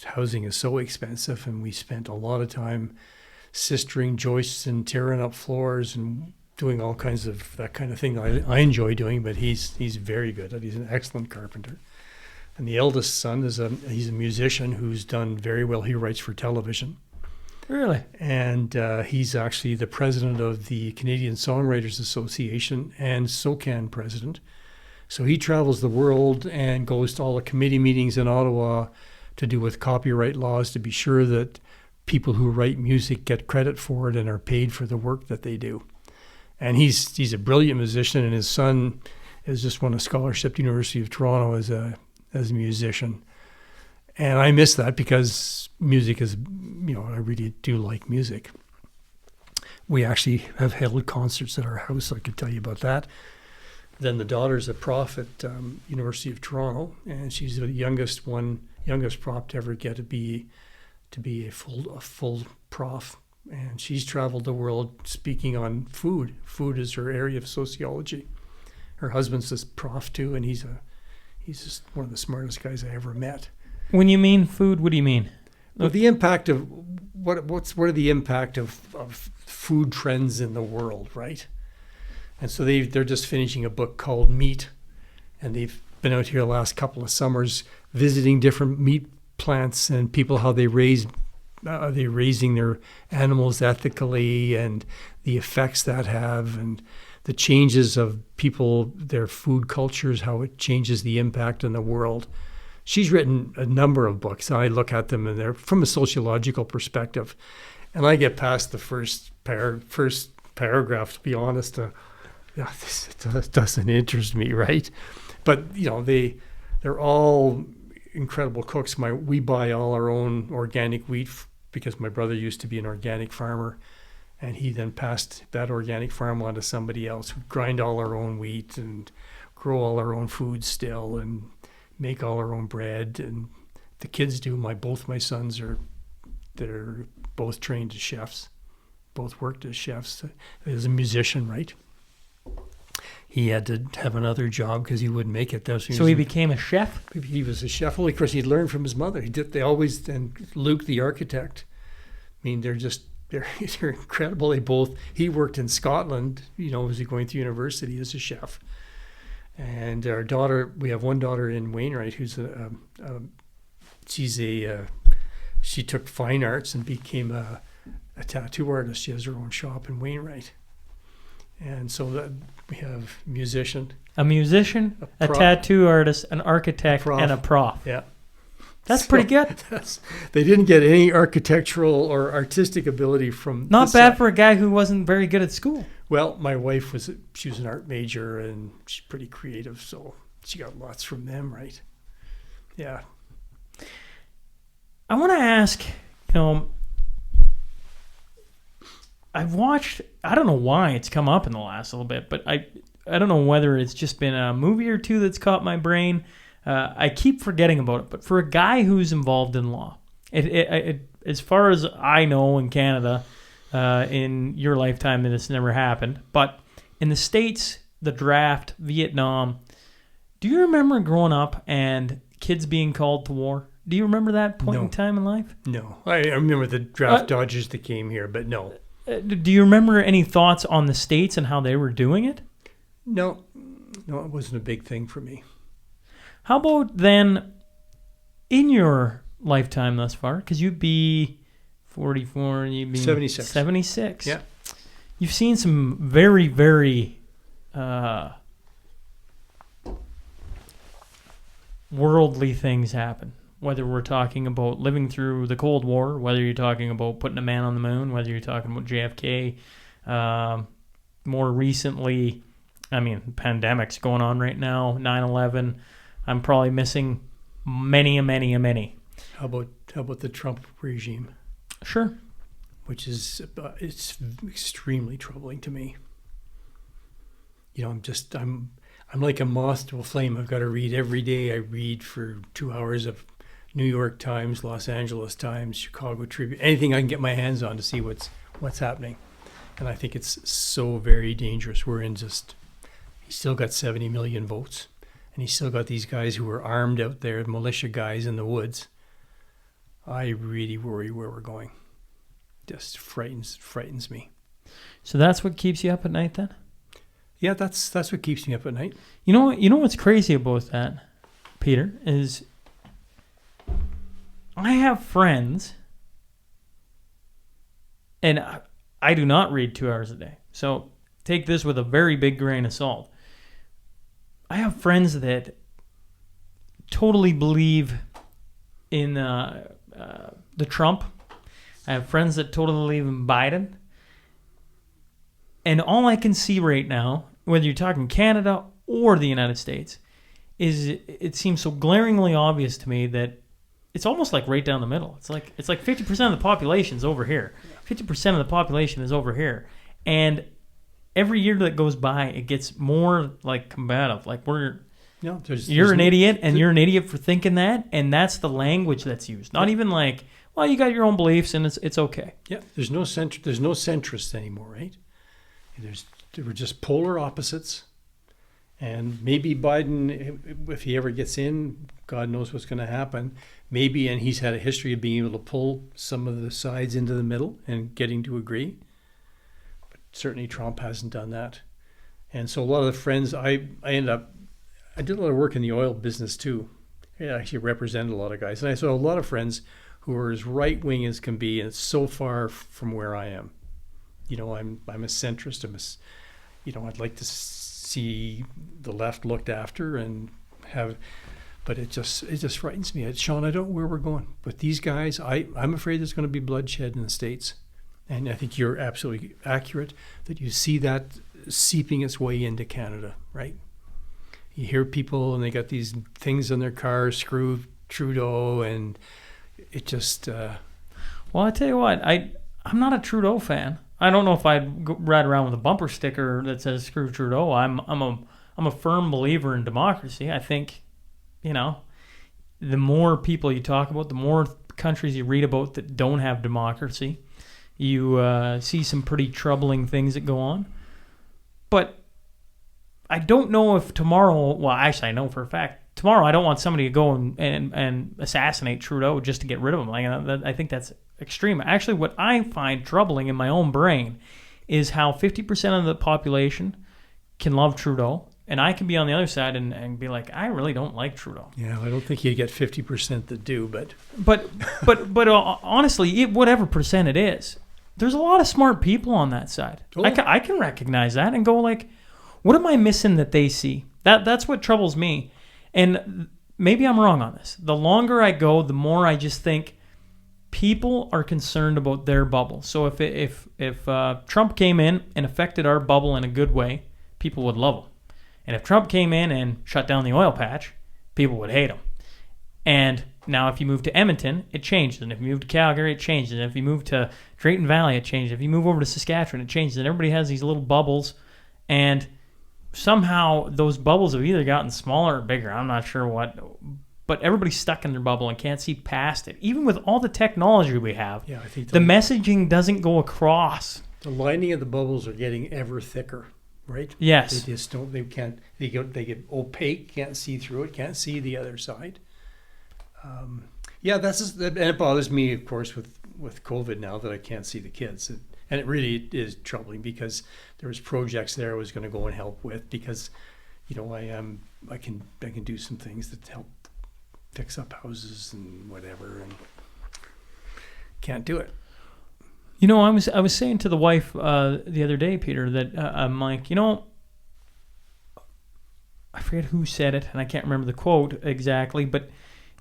housing is so expensive, and we spent a lot of time sistering joists and tearing up floors and doing all kinds of that kind of thing I enjoy doing, but he's very good at it. He's an excellent carpenter. And the eldest son he's a musician who's done very well. He writes for television. Really? And he's actually the president of the Canadian Songwriters Association and SOCAN president. So he travels the world and goes to all the committee meetings in Ottawa to do with copyright laws to be sure that people who write music get credit for it and are paid for the work that they do. And he's a brilliant musician, and his son has just won a scholarship at the University of Toronto as a musician. And I miss that because music is, I really do like music. We actually have held concerts at our house. I could tell you about that. Then the daughter's a prof at University of Toronto, and she's the youngest prof to ever get to be a full prof. And she's traveled the world speaking on food. Food is her area of sociology. Her husband's this prof too, and he's just one of the smartest guys I ever met. When you mean food, what do you mean? Well, the impact of what are the impact of food trends in the world, right? And so they're just finishing a book called Meat, and they've been out here the last couple of summers visiting different meat plants and people, how they are they raising their animals ethically, and the effects that have, and the changes of people, their food cultures, how it changes the impact on the world. She's written a number of books, and I look at them and they're from a sociological perspective. And I get past the first paragraph, to be honest. This doesn't interest me, right? But they're all incredible cooks. We buy all our own organic wheat because my brother used to be an organic farmer, and he then passed that organic farm on to somebody else. We grind all our own wheat and grow all our own food still, and make all our own bread. And the kids do. Both my sons they're both trained as chefs, both worked as chefs. As a musician, right? He had to have another job because he wouldn't make it. So he became a chef? He was a chef. Well, of course, he'd learned from his mother. And Luke, the architect. I mean, they're incredible. He worked in Scotland, was he going to university as a chef. And our daughter, we have one daughter in Wainwright who's she took fine arts and became a tattoo artist. She has her own shop in Wainwright. And so that we have a musician, a tattoo artist, an architect, and a prof. Yeah. That's pretty good. They didn't get any architectural or artistic ability from Not bad for a guy who wasn't very good at school. Well, my wife was an art major, and she's pretty creative, so she got lots from them, right? Yeah. I want to ask, I've watched, I don't know why it's come up in the last little bit, but I don't know whether it's just been a movie or two that's caught my brain. I keep forgetting about it, but for a guy who's involved in law, as far as I know in Canada, in your lifetime, that it's never happened, but in the States, the draft, Vietnam, do you remember growing up and kids being called to war? Do you remember that point in time in life? No. I remember the draft dodgers that came here, but no. Do you remember any thoughts on the States and how they were doing it? No, it wasn't a big thing for me. How about then, in your lifetime thus far, because you'd be 44 and you'd be 76. Yeah. You've seen some very, very worldly things happen. Whether we're talking about living through the Cold War, whether you're talking about putting a man on the moon, whether you're talking about JFK, more recently, pandemic's going on right now, 9/11. I'm probably missing many. How about the Trump regime? Sure. Which is it's extremely troubling to me. I'm like a moth to a flame. I've got to read every day. I read for 2 hours of New York Times, Los Angeles Times, Chicago Tribune, anything I can get my hands on to see what's happening. And I think it's so very dangerous. He's still got 70 million votes, and he's still got these guys who are armed out there, militia guys in the woods. I really worry where we're going. Just frightens me. So that's what keeps you up at night then? Yeah, that's what keeps me up at night. You know what's crazy about that, Peter, is I have friends, and I do not read 2 hours a day. So take this with a very big grain of salt. I have friends that totally believe in the Trump. I have friends that totally believe in Biden. And all I can see right now, whether you're talking Canada or the United States, is it seems so glaringly obvious to me that it's almost like right down the middle. It's like 50% of the population is over here. 50% of the population is over here. And every year that goes by, it gets more like combative. Like you're an idiot, and you're an idiot for thinking that, and that's the language that's used. Not even like, well, you got your own beliefs, and it's okay. Yeah, there's no centrists anymore, right? They were just polar opposites. And maybe Biden, if he ever gets in, God knows what's going to happen. Maybe, and he's had a history of being able to pull some of the sides into the middle and getting to agree. But certainly Trump hasn't done that. And so a lot of the friends, I did a lot of work in the oil business too. I actually represented a lot of guys. And I saw a lot of friends who are as right-wing as can be, and it's so far from where I am. You know, I'm a centrist. I'd like to see the left looked after and have, but it just frightens me. Sean, I don't know where we're going. But these guys, I'm afraid there's going to be bloodshed in the States. And I think you're absolutely accurate that you see that seeping its way into Canada, right? You hear people and they got these things on their cars, screw Trudeau, and it just... Well, I tell you what, I'm not a Trudeau fan. I don't know if I'd ride around with a bumper sticker that says "Screw Trudeau." I'm a firm believer in democracy. I think, the more people you talk about, the more countries you read about that don't have democracy, you see some pretty troubling things that go on. But I don't know if tomorrow. Well, actually, I know for a fact tomorrow I don't want somebody to go and assassinate Trudeau just to get rid of him. I think that's extreme. Actually, what I find troubling in my own brain is how 50% of the population can love Trudeau, and I can be on the other side and be like, I really don't like Trudeau. Yeah, I don't think you get 50% that do, but honestly, whatever percent it is, there's a lot of smart people on that side. Oh. I can recognize that and go like, what am I missing that they see? That's what troubles me, and maybe I'm wrong on this. The longer I go, the more I just think people are concerned about their bubble. So if Trump came in and affected our bubble in a good way, people would love him. And if Trump came in and shut down the oil patch, people would hate him. And now if you move to Edmonton, it changes. And if you move to Calgary, it changes. And if you move to Drayton Valley, it changes. If you move over to Saskatchewan, it changes. And everybody has these little bubbles. And somehow those bubbles have either gotten smaller or bigger. I'm not sure what. But everybody's stuck in their bubble and can't see past it. Even with all the technology we have, I think the messaging doesn't go across. The lining of the bubbles are getting ever thicker, right? Yes. They just don't. They can't. They get opaque. Can't see through it. Can't see the other side. And it bothers me, of course, with COVID now that I can't see the kids, and it really is troubling because there was projects there I was going to go and help with because, I can do some things that help fix up houses and whatever, and can't do it. I was saying to the wife the other day, Peter, that I'm like, I forget who said it, and I can't remember the quote exactly, but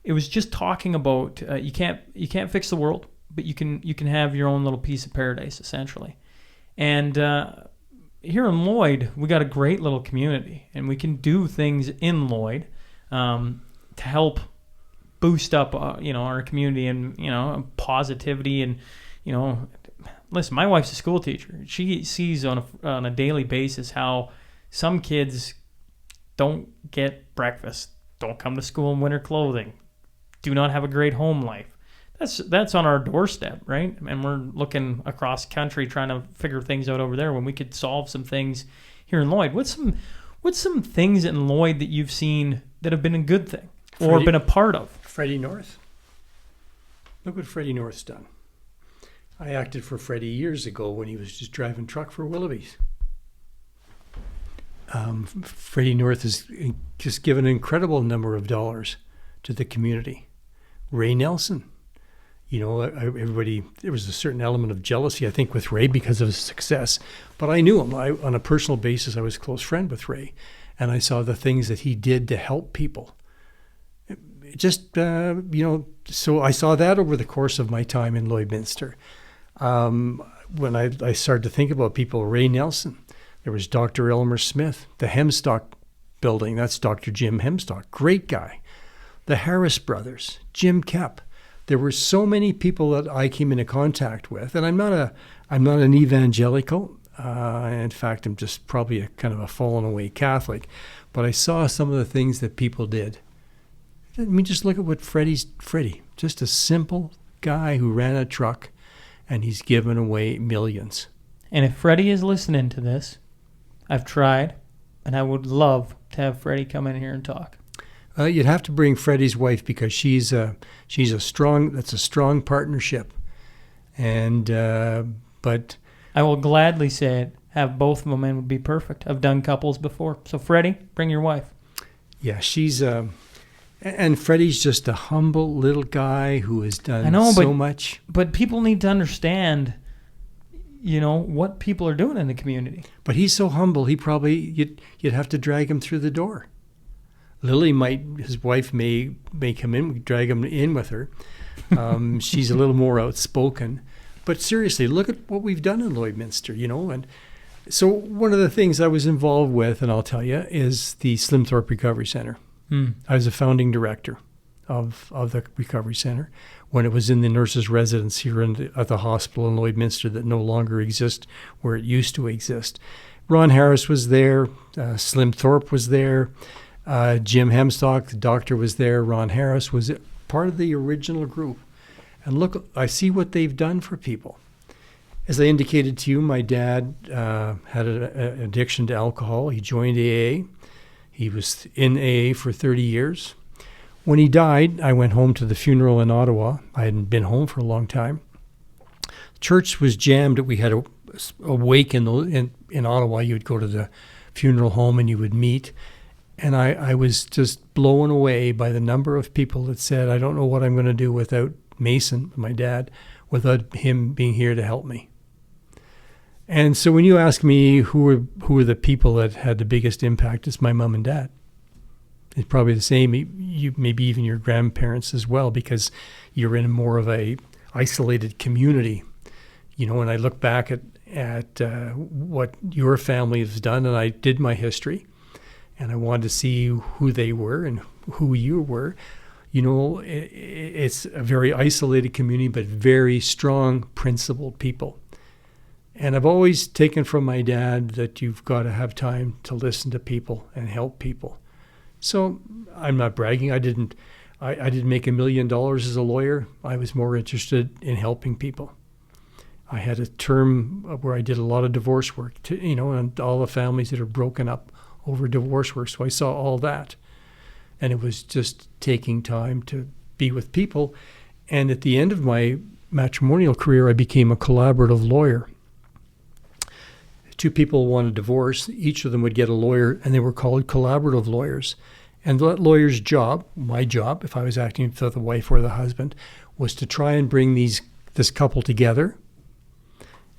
it was just talking about you can't fix the world, but you can have your own little piece of paradise, essentially. And here in Lloyd, we got a great little community, and we can do things in Lloyd to help boost up, our community and, positivity. And, listen, my wife's a school teacher. She sees on a daily basis how some kids don't get breakfast, don't come to school in winter clothing, do not have a great home life. That's on our doorstep, right? And we're looking across country trying to figure things out over there when we could solve some things here in Lloyd. What's some things in Lloyd that you've seen that have been a good thing or been a part of? Freddie North. Look what Freddie North's done. I acted for Freddie years ago when he was just driving truck for Willoughby's. Freddie North has just given an incredible number of dollars to the community. Ray Nelson. Everybody, there was a certain element of jealousy, I think, with Ray because of his success. But I knew him. On a personal basis, I was a close friend with Ray. and I saw the things that he did to help people. Just, so I saw that over the course of my time in Lloydminster. When I started to think about people, Ray Nelson, there was Dr. Elmer Smith, the Hemstock building, that's Dr. Jim Hemstock, great guy. The Harris brothers, Jim Kep. There were so many people that I came into contact with, and I'm not an evangelical. In fact, I'm just probably a kind of a fallen away Catholic, but I saw some of the things that people did. I mean, just look at what Freddie, just a simple guy who ran a truck, and he's given away millions. And if Freddie is listening to this, I've tried, and I would love to have Freddie come in here and talk. You'd have to bring Freddie's wife because she's a strong. That's a strong partnership, and but I will gladly say it. Have both of them in would be perfect. I've done couples before, so Freddie, bring your wife. Yeah, she's and Freddie's just a humble little guy who has done so much. But people need to understand, what people are doing in the community. But he's so humble. He probably you'd have to drag him through the door. Lily his wife may come in, drag him in with her. She's a little more outspoken. But seriously, look at what we've done in Lloydminster, And so one of the things I was involved with, and I'll tell you, is the Slimthorpe Recovery Center. I was a founding director of the Recovery Center when it was in the nurses' residence here at the hospital in Lloydminster that no longer exists where it used to exist. Ron Harris was there. Slim Thorpe was there. Jim Hemstock, the doctor, was there. Ron Harris was part of the original group. And look, I see what they've done for people. As I indicated to you, my dad had an addiction to alcohol. He joined AA. He was in AA for 30 years. When he died, I went home to the funeral in Ottawa. I hadn't been home for a long time. Church was jammed. We had a wake in Ottawa. You would go to the funeral home and you would meet. And I was just blown away by the number of people that said, I don't know what I'm going to do without Mason, my dad, without him being here to help me. And so when you ask me who are the people that had the biggest impact, it's my mom and dad. It's probably the same, maybe even your grandparents as well, because you're in more of a isolated community. When I look back at what your family has done, and I did my history, and I wanted to see who they were and who you were. It's a very isolated community, but very strong, principled people. And I've always taken from my dad that you've got to have time to listen to people and help people. So I'm not bragging. I didn't make $1 million as a lawyer. I was more interested in helping people. I had a term where I did a lot of divorce work, and all the families that are broken up over divorce work. So I saw all that. And it was just taking time to be with people. And at the end of my matrimonial career, I became a collaborative lawyer. Two people wanted a divorce. Each of them would get a lawyer, and they were called collaborative lawyers. And that lawyer's job, my job, if I was acting for the wife or the husband, was to try and bring this couple together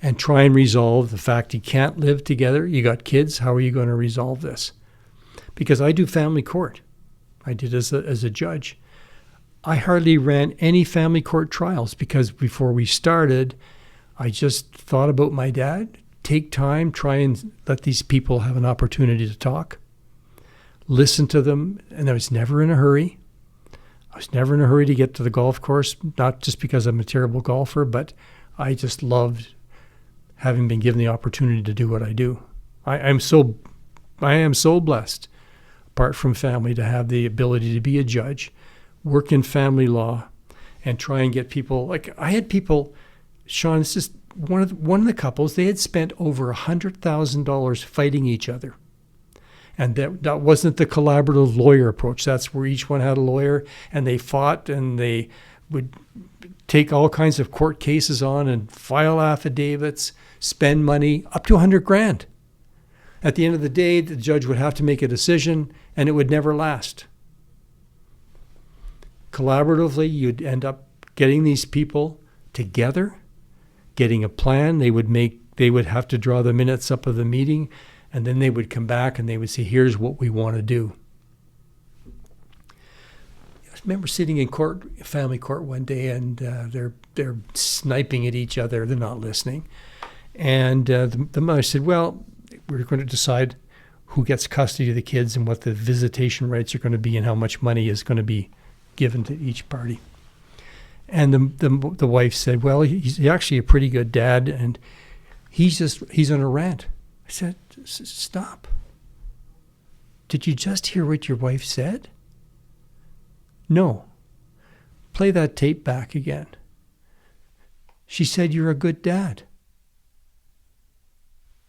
and try and resolve the fact you can't live together. You got kids. How are you going to resolve this? Because I do family court. I did as a judge. I hardly ran any family court trials because before we started, I just thought about my dad. Take time, try and let these people have an opportunity to talk. Listen to them, and I was never in a hurry. I was never in a hurry to get to the golf course, not just because I'm a terrible golfer, but I just loved having been given the opportunity to do what I do. I am so blessed, apart from family, to have the ability to be a judge, work in family law, and try and get people. Like I had people, Sean, it's just one of the couples, they had spent over $100,000 fighting each other. And that wasn't the collaborative lawyer approach. That's where each one had a lawyer, and they fought, and they would take all kinds of court cases on and file affidavits, spend money, up to $100,000. At the end of the day, the judge would have to make a decision, and it would never last. Collaboratively, you'd end up getting these people together, getting a plan. They would have to draw the minutes up of the meeting, And then they would come back and they would say, here's what we want to do. I remember sitting in family court one day, and they're sniping at each other. They're not listening. And the mother said, well, we're going to decide who gets custody of the kids and what the visitation rights are going to be and how much money is going to be given to each party. And the wife said, well, he's actually a pretty good dad, and he's on a rant. I said, stop. Did you just hear what your wife said? No. Play that tape back again. She said, you're a good dad.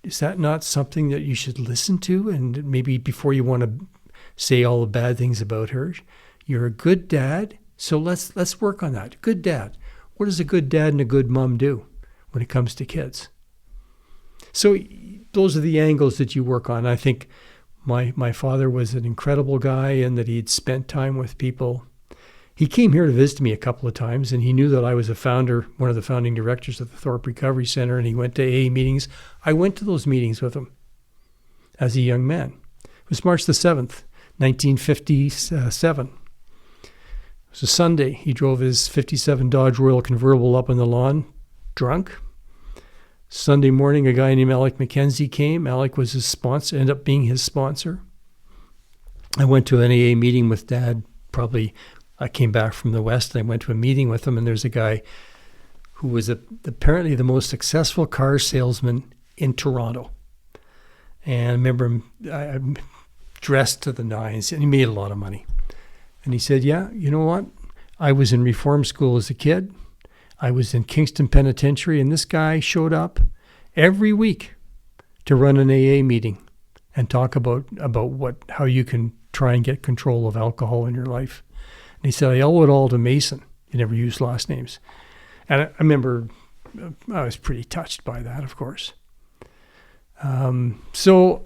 Is that not something that you should listen to? And maybe before you want to say all the bad things about her, you're a good dad. So let's work on that. Good dad. What does a good dad and a good mom do when it comes to kids? So those are the angles that you work on. I think my father was an incredible guy in that he'd spent time with people. He came here to visit me a couple of times, and he knew that I was one of the founding directors of the Thorpe Recovery Center, and he went to AA meetings. I went to those meetings with him as a young man. It was March the 7th, 1957. It was a Sunday. He drove his 57 Dodge Royal convertible up on the lawn, drunk. Sunday morning, a guy named Alec McKenzie came. Alec was his sponsor, ended up being his sponsor. I went to an AA meeting with Dad. I came back from the West, and I went to a meeting with him, and there's a guy who was apparently the most successful car salesman in Toronto. And I remember him I'm dressed to the nines, and he made a lot of money. And he said, yeah, you know what? I was in reform school as a kid. I was in Kingston Penitentiary, and this guy showed up every week to run an AA meeting and talk about how you can try and get control of alcohol in your life. And he said, I owe it all to Mason. He never used last names. And I remember I was pretty touched by that, of course. So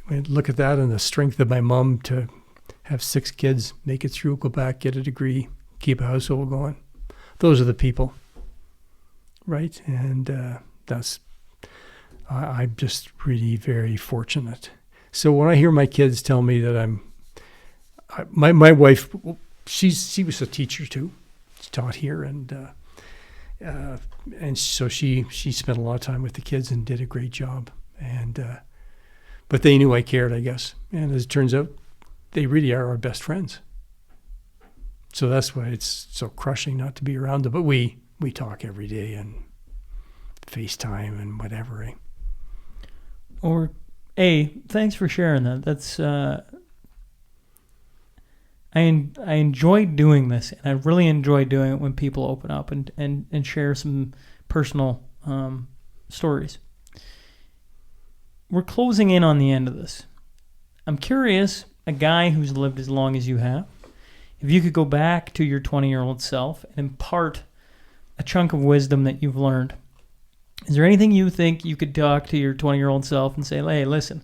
I look at that and the strength of my mom to have 6 kids, make it through, go back, get a degree, keep a household going. Those are the people, right? And I'm just really very fortunate. So when I hear my kids tell me that my wife, she was a teacher too. She taught here, and so she spent a lot of time with the kids and did a great job. And but they knew I cared, I guess. And as it turns out, they really are our best friends. So that's why it's so crushing not to be around them. But we talk every day and FaceTime and whatever. Thanks for sharing that. That's I enjoy doing this, and I really enjoy doing it when people open up and share some personal stories. We're closing in on the end of this. I'm curious, a guy who's lived as long as you have, if you could go back to your 20-year-old self and impart a chunk of wisdom that you've learned, is there anything you think you could talk to your 20-year-old self and say, hey, listen?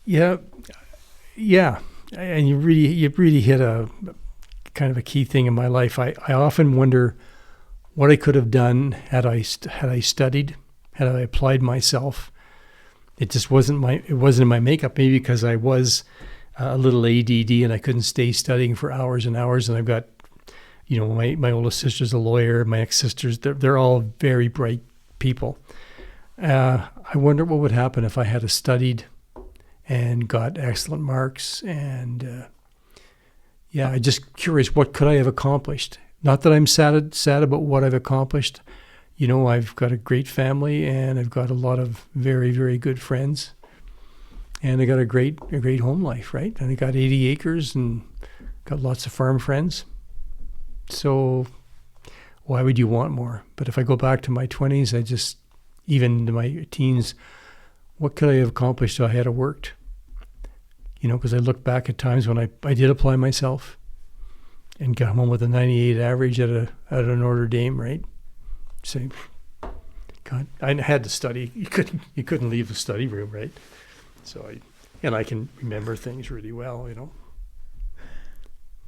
Yeah. And you really hit a kind of a key thing in my life. I often wonder what I could have done had I studied, had I applied myself. It just wasn't in my makeup, maybe because I was a little ADD and I couldn't stay studying for hours and hours. And I've got, my oldest sister's a lawyer, my ex-sisters, they're all very bright people. I wonder what would happen if I had studied and got excellent marks. And I'm just curious, what could I have accomplished? Not that I'm sad about what I've accomplished. I've got a great family, and I've got a lot of very, very good friends. And I got a great home life, right? And I got 80 acres and got lots of farm friends. So why would you want more? But if I go back to my 20s, even to my teens, what could I have accomplished if I had worked? Because I look back at times when I did apply myself and got home with a 98 average at a Notre Dame, right? Say, God, I had to study. You couldn't leave the study room, right? So I can remember things really well,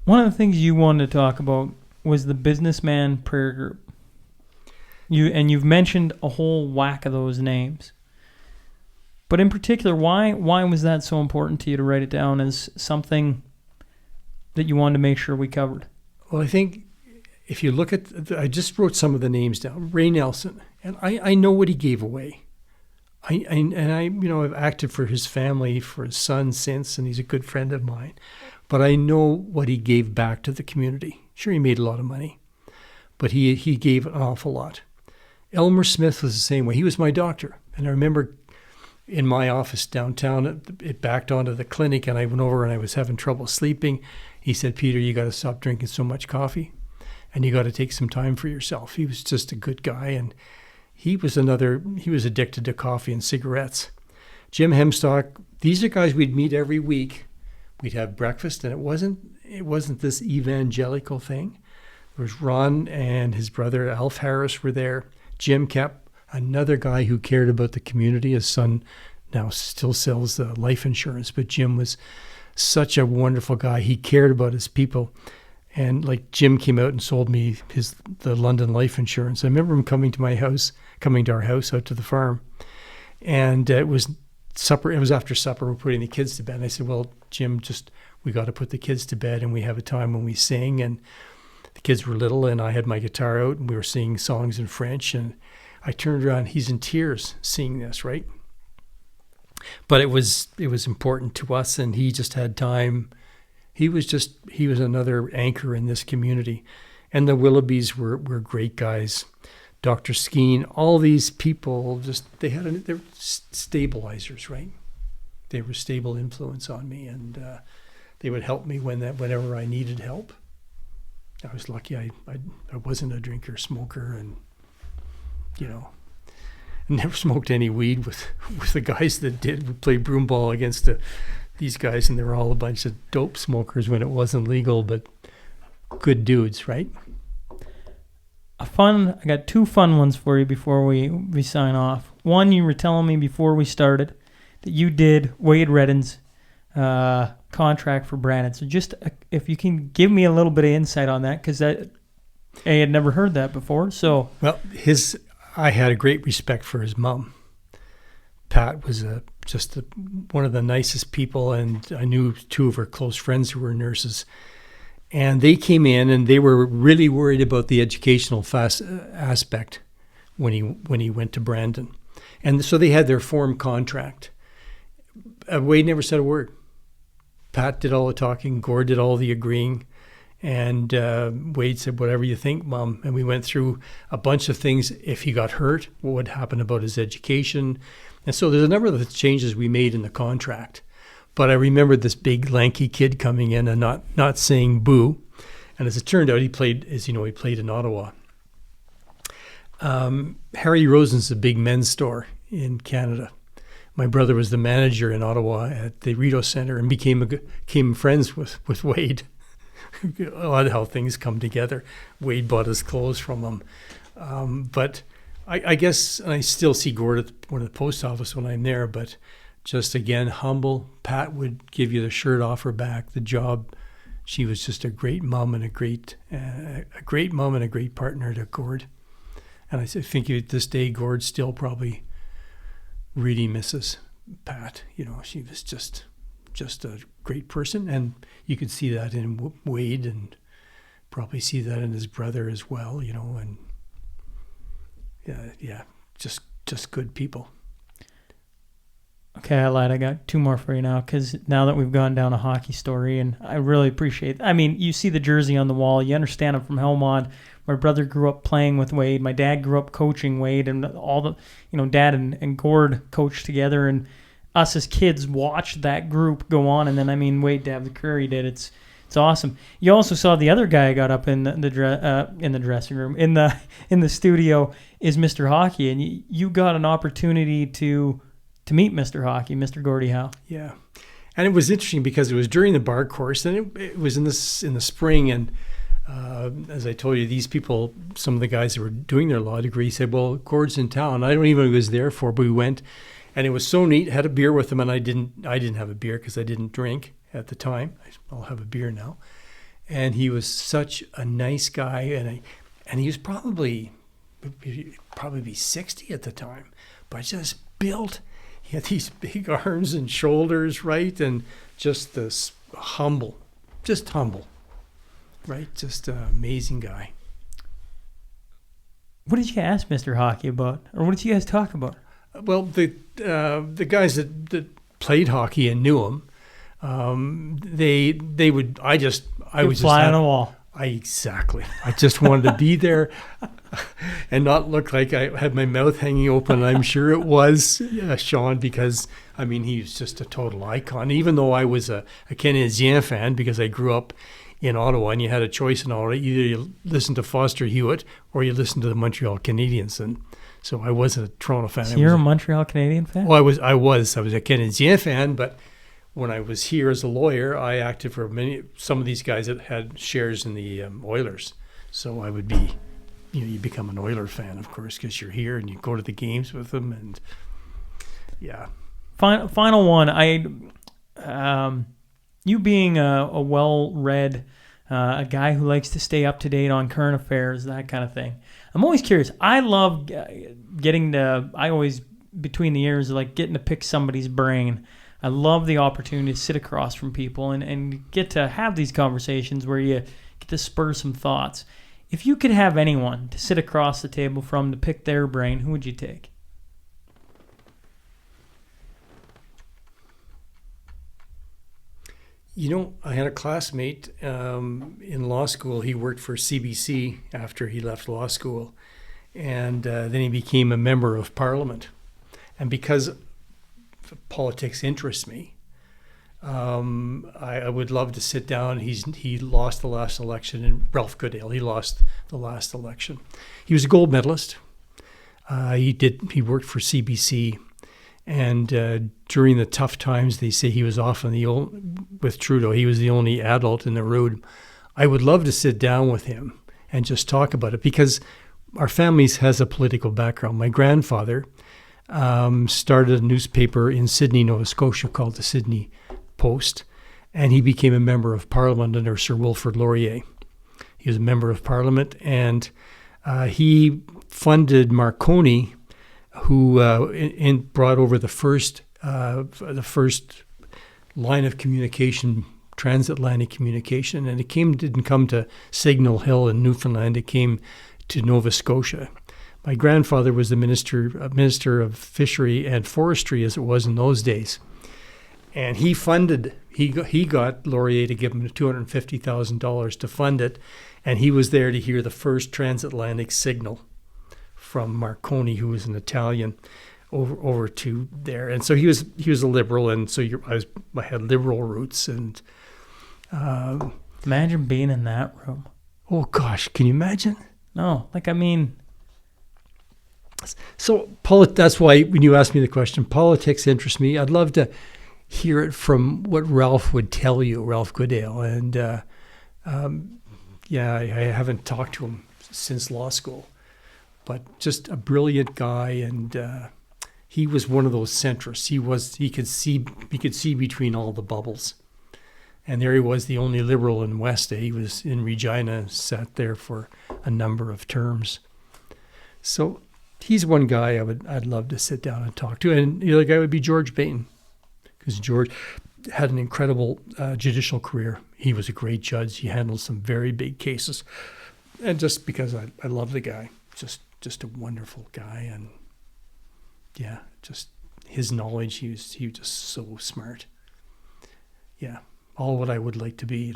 One of the things you wanted to talk about was the Businessman Prayer Group. You've mentioned a whole whack of those names. But in particular, why was that so important to you to write it down as something that you wanted to make sure we covered? Well, I think if you look at, I just wrote some of the names down. Ray Nelson, and I know what he gave away. I've acted for his family, for his son since, and he's a good friend of mine. But I know what he gave back to the community. Sure, he made a lot of money, but he gave an awful lot. Elmer Smith was the same way. He was my doctor, and I remember in my office downtown, it backed onto the clinic, and I went over and I was having trouble sleeping. He said, "Peter, you got to stop drinking so much coffee, and you got to take some time for yourself." He was just a good guy, and he was addicted to coffee and cigarettes. Jim Hemstock, these are guys we'd meet every week. We'd have breakfast, and it wasn't this evangelical thing. There was Ron and his brother Alf Harris were there. Jim Kep, another guy who cared about the community. His son now still sells life insurance, but Jim was such a wonderful guy. He cared about his people. And like Jim came out and sold me the London life insurance. I remember him coming to our house out to the farm. And it was supper. It was after supper. We're putting the kids to bed. And I said, "Well, Jim, we got to put the kids to bed, and we have a time when we sing." And the kids were little, and I had my guitar out, and we were singing songs in French. And I turned around. He's in tears seeing this, right? But it was important to us, and he just had time. He was another anchor in this community. And the Willoughbys were great guys. Dr. Skeen, all these people, they were stabilizers, right? They were stable influence on me, and they would help me whenever I needed help. I was lucky I wasn't a drinker, smoker, and, never smoked any weed with the guys that did. We played broomball against these guys, and they were all a bunch of dope smokers when it wasn't legal, but good dudes, right? I got two fun ones for you before we sign off. One, you were telling me before we started that you did Wade Redden's contract for Brandon. So just if you can give me a little bit of insight on that, because I had never heard that before. So well, I had a great respect for his mom. Pat was one of the nicest people, and I knew two of her close friends who were nurses. And they came in, and they were really worried about the educational aspect when he went to Brandon. And so they had their form contract. Wade never said a word. Pat did all the talking. Gord did all the agreeing. And Wade said, "Whatever you think, Mom." And we went through a bunch of things. If he got hurt, what would happen about his education? And so there's a number of the changes we made in the contract. But I remember this big lanky kid coming in and not saying boo. And as it turned out, he played in Ottawa. Harry Rosen's a big men's store in Canada. My brother was the manager in Ottawa at the Rideau Centre and became friends with Wade. A lot of how things come together. Wade bought his clothes from him. But I guess I still see Gord at one of the post office when I'm there, but just again, humble. Pat would give you the shirt off her back, the job. She was just a great mom and a great partner to Gord. And I think at this day, Gord still probably really misses Pat. She was just a great person, and you could see that in Wade, and probably see that in his brother as well. And just good people. Okay, I lied. I got two more for you now, because now that we've gone down a hockey story, and I really appreciate it. I mean, you see the jersey on the wall. You understand I'm from Helmond. My brother grew up playing with Wade. My dad grew up coaching Wade, and all the, Dad and Gord coached together, and us as kids watched that group go on. And then, Wade to have the career he did, it's awesome. You also saw the other guy I got up in the dressing room, in the studio, is Mr. Hockey, and you got an opportunity to meet Mr. Hockey, Mr. Gordie Howe. Yeah. And it was interesting because it was during the bar course, and it was in the spring. And as I told you, these people, some of the guys that were doing their law degree said, "Well, Gord's in town." I don't even know who he was there for, but we went, and it was so neat. Had a beer with him, and I didn't have a beer because I didn't drink at the time. I'll have a beer now. And he was such a nice guy, and he was probably probably be 60 at the time, but just built. He had these big arms and shoulders, right? And just this humble, right? Just an amazing guy. What did you ask Mr. Hockey about? Or what did you guys talk about? Well, the guys that played hockey and knew him, they would. I was fly on the wall. Exactly. I just wanted to be there and not look like I had my mouth hanging open. I'm sure it was Sean, because I mean he was just a total icon. Even though I was a Canadien fan because I grew up in Ottawa, and you had a choice in Ottawa. Either you listened to Foster Hewitt or you listened to the Montreal Canadiens, and so I wasn't a Toronto fan. So you're a Montreal Canadian fan? Well, I was a Canadien fan, but when I was here as a lawyer, I acted for some of these guys that had shares in the Oilers. So I would be, you become an Oiler fan, of course, because you're here and you go to the games with them, and yeah. Final one. You being a well-read, a guy who likes to stay up to date on current affairs, that kind of thing. I'm always curious. I love between the years, like getting to pick somebody's brain. I love the opportunity to sit across from people and get to have these conversations where you get to spur some thoughts. If you could have anyone to sit across the table from to pick their brain, who would you take? I had a classmate in law school. He worked for CBC after he left law school, and then he became a member of Parliament. And because politics interests me, I would love to sit down. He lost the last election, and Ralph Goodale. He lost the last election. He was a gold medalist. He worked for CBC. And during the tough times, they say he was often with Trudeau. He was the only adult in the room. I would love to sit down with him and just talk about it, because our family has a political background. My grandfather started a newspaper in Sydney, Nova Scotia called the Sydney Post, and he became a member of Parliament under Sir Wilfrid Laurier. He was a member of Parliament, and he funded Marconi, who brought over the first line of communication, transatlantic communication, and it didn't come to Signal Hill in Newfoundland. It came to Nova Scotia. My grandfather was the minister of Fishery and Forestry, as it was in those days, and he got Laurier to give him $250,000 to fund it, and he was there to hear the first transatlantic signal from Marconi, who was an Italian, over to there. And so he was a liberal, and so I had liberal roots. And imagine being in that room. Oh gosh, can you imagine? No, So that's why when you asked me the question, politics interests me. I'd love to hear it from what Ralph would tell you, Ralph Goodale. And I haven't talked to him since law school. But just a brilliant guy, and he was one of those centrists. He could see between all the bubbles, and there he was, the only liberal in West. He was in Regina, and sat there for a number of terms. So he's one guy I'd love to sit down and talk to, and the other guy would be George Bain, because George had an incredible judicial career. He was a great judge. He handled some very big cases, and just because I love the guy, just a wonderful guy, and yeah, just his knowledge. He was just so smart. Yeah, all what I would like to be,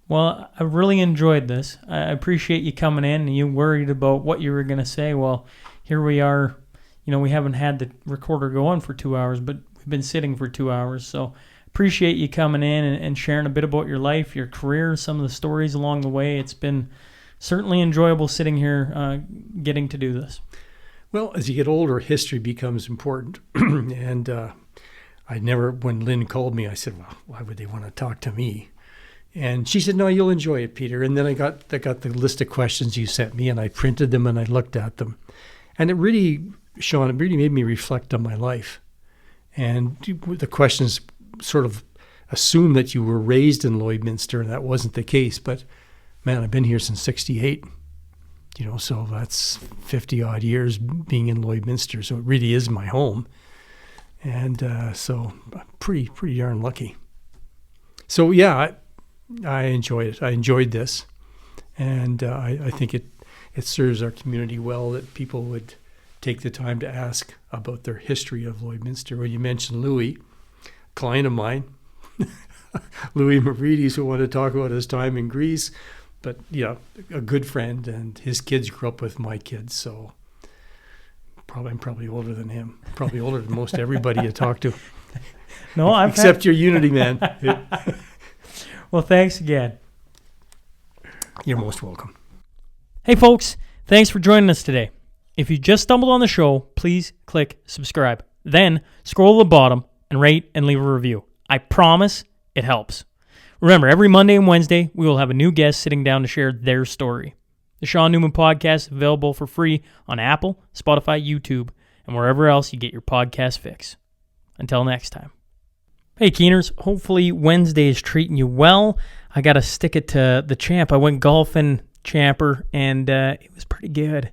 Well, I really enjoyed this. I appreciate you coming in, and you worried about what you were going to say. Well, here we are. We haven't had the recorder go on for 2 hours, but we've been sitting for 2 hours. So appreciate you coming in and sharing a bit about your life, your career, some of the stories along the way. It's been certainly enjoyable sitting here getting to do this. Well, as you get older, history becomes important. And when Lynn called me, I said, well, why would they want to talk to me? And she said, no, you'll enjoy it, Peter. And then I got the list of questions you sent me, and I printed them and I looked at them. And Sean, it really made me reflect on my life. And the questions sort of assume that you were raised in Lloydminster, and that wasn't the case. But man, I've been here since '68. so that's 50 odd years being in Lloydminster. So it really is my home. And so I'm pretty darn lucky. So yeah, I enjoyed it. I enjoyed this. And I think it serves our community well that people would take the time to ask about their history of Lloydminster. When you mentioned Louis, a client of mine, Louis Mavridis, who wanted to talk about his time in Greece, but yeah, a good friend, and his kids grew up with my kids, so I'm probably older than him. Probably older than most everybody you talk to. No, except your Unity man. Well, thanks again. You're most welcome. Hey, folks, thanks for joining us today. If you just stumbled on the show, please click subscribe. Then scroll to the bottom and rate and leave a review. I promise it helps. Remember, every Monday and Wednesday, we will have a new guest sitting down to share their story. The Sean Newman Podcast is available for free on Apple, Spotify, YouTube, and wherever else you get your podcast fix. Until next time. Hey, Keeners, hopefully Wednesday is treating you well. I got to stick it to the champ. I went golfing, champer, and it was pretty good.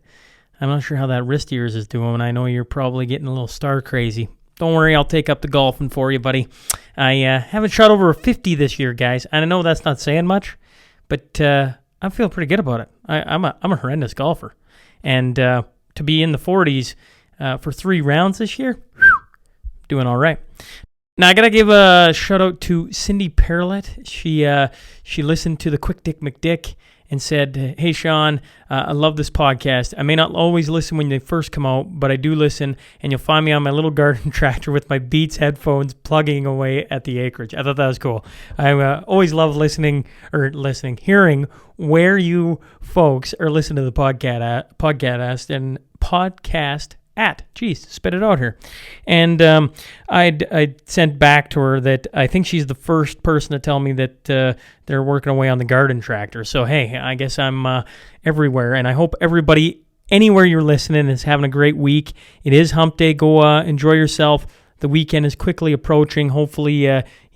I'm not sure how that wrist of yours is doing. I know you're probably getting a little star crazy. Don't worry, I'll take up the golfing for you, buddy. I haven't shot over a 50 this year, guys. And I know that's not saying much, but I feel pretty good about it. I'm a horrendous golfer. And to be in the 40s for 3 rounds this year, doing all right. Now, I got to give a shout-out to Cindy Perlet. She listened to the Quick Dick McDick and said, hey, Sean, I love this podcast. I may not always listen when they first come out, but I do listen, and you'll find me on my little garden tractor with my Beats headphones plugging away at the acreage. I thought that was cool. I always love hearing where you folks are listening to the podcast at. Geez, spit it out here. And I sent back to her that I think she's the first person to tell me that they're working away on the garden tractor. So, hey, I guess I'm everywhere. And I hope everybody, anywhere you're listening, is having a great week. It is hump day. Go enjoy yourself. The weekend is quickly approaching. Hopefully,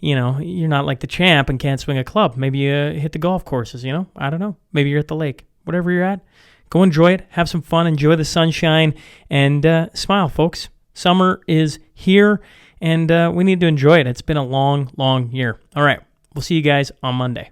you're not like the champ and can't swing a club. Maybe you hit the golf courses, I don't know. Maybe you're at the lake. Whatever you're at. Go enjoy it, have some fun, enjoy the sunshine, and smile, folks. Summer is here, and we need to enjoy it. It's been a long, long year. All right, we'll see you guys on Monday.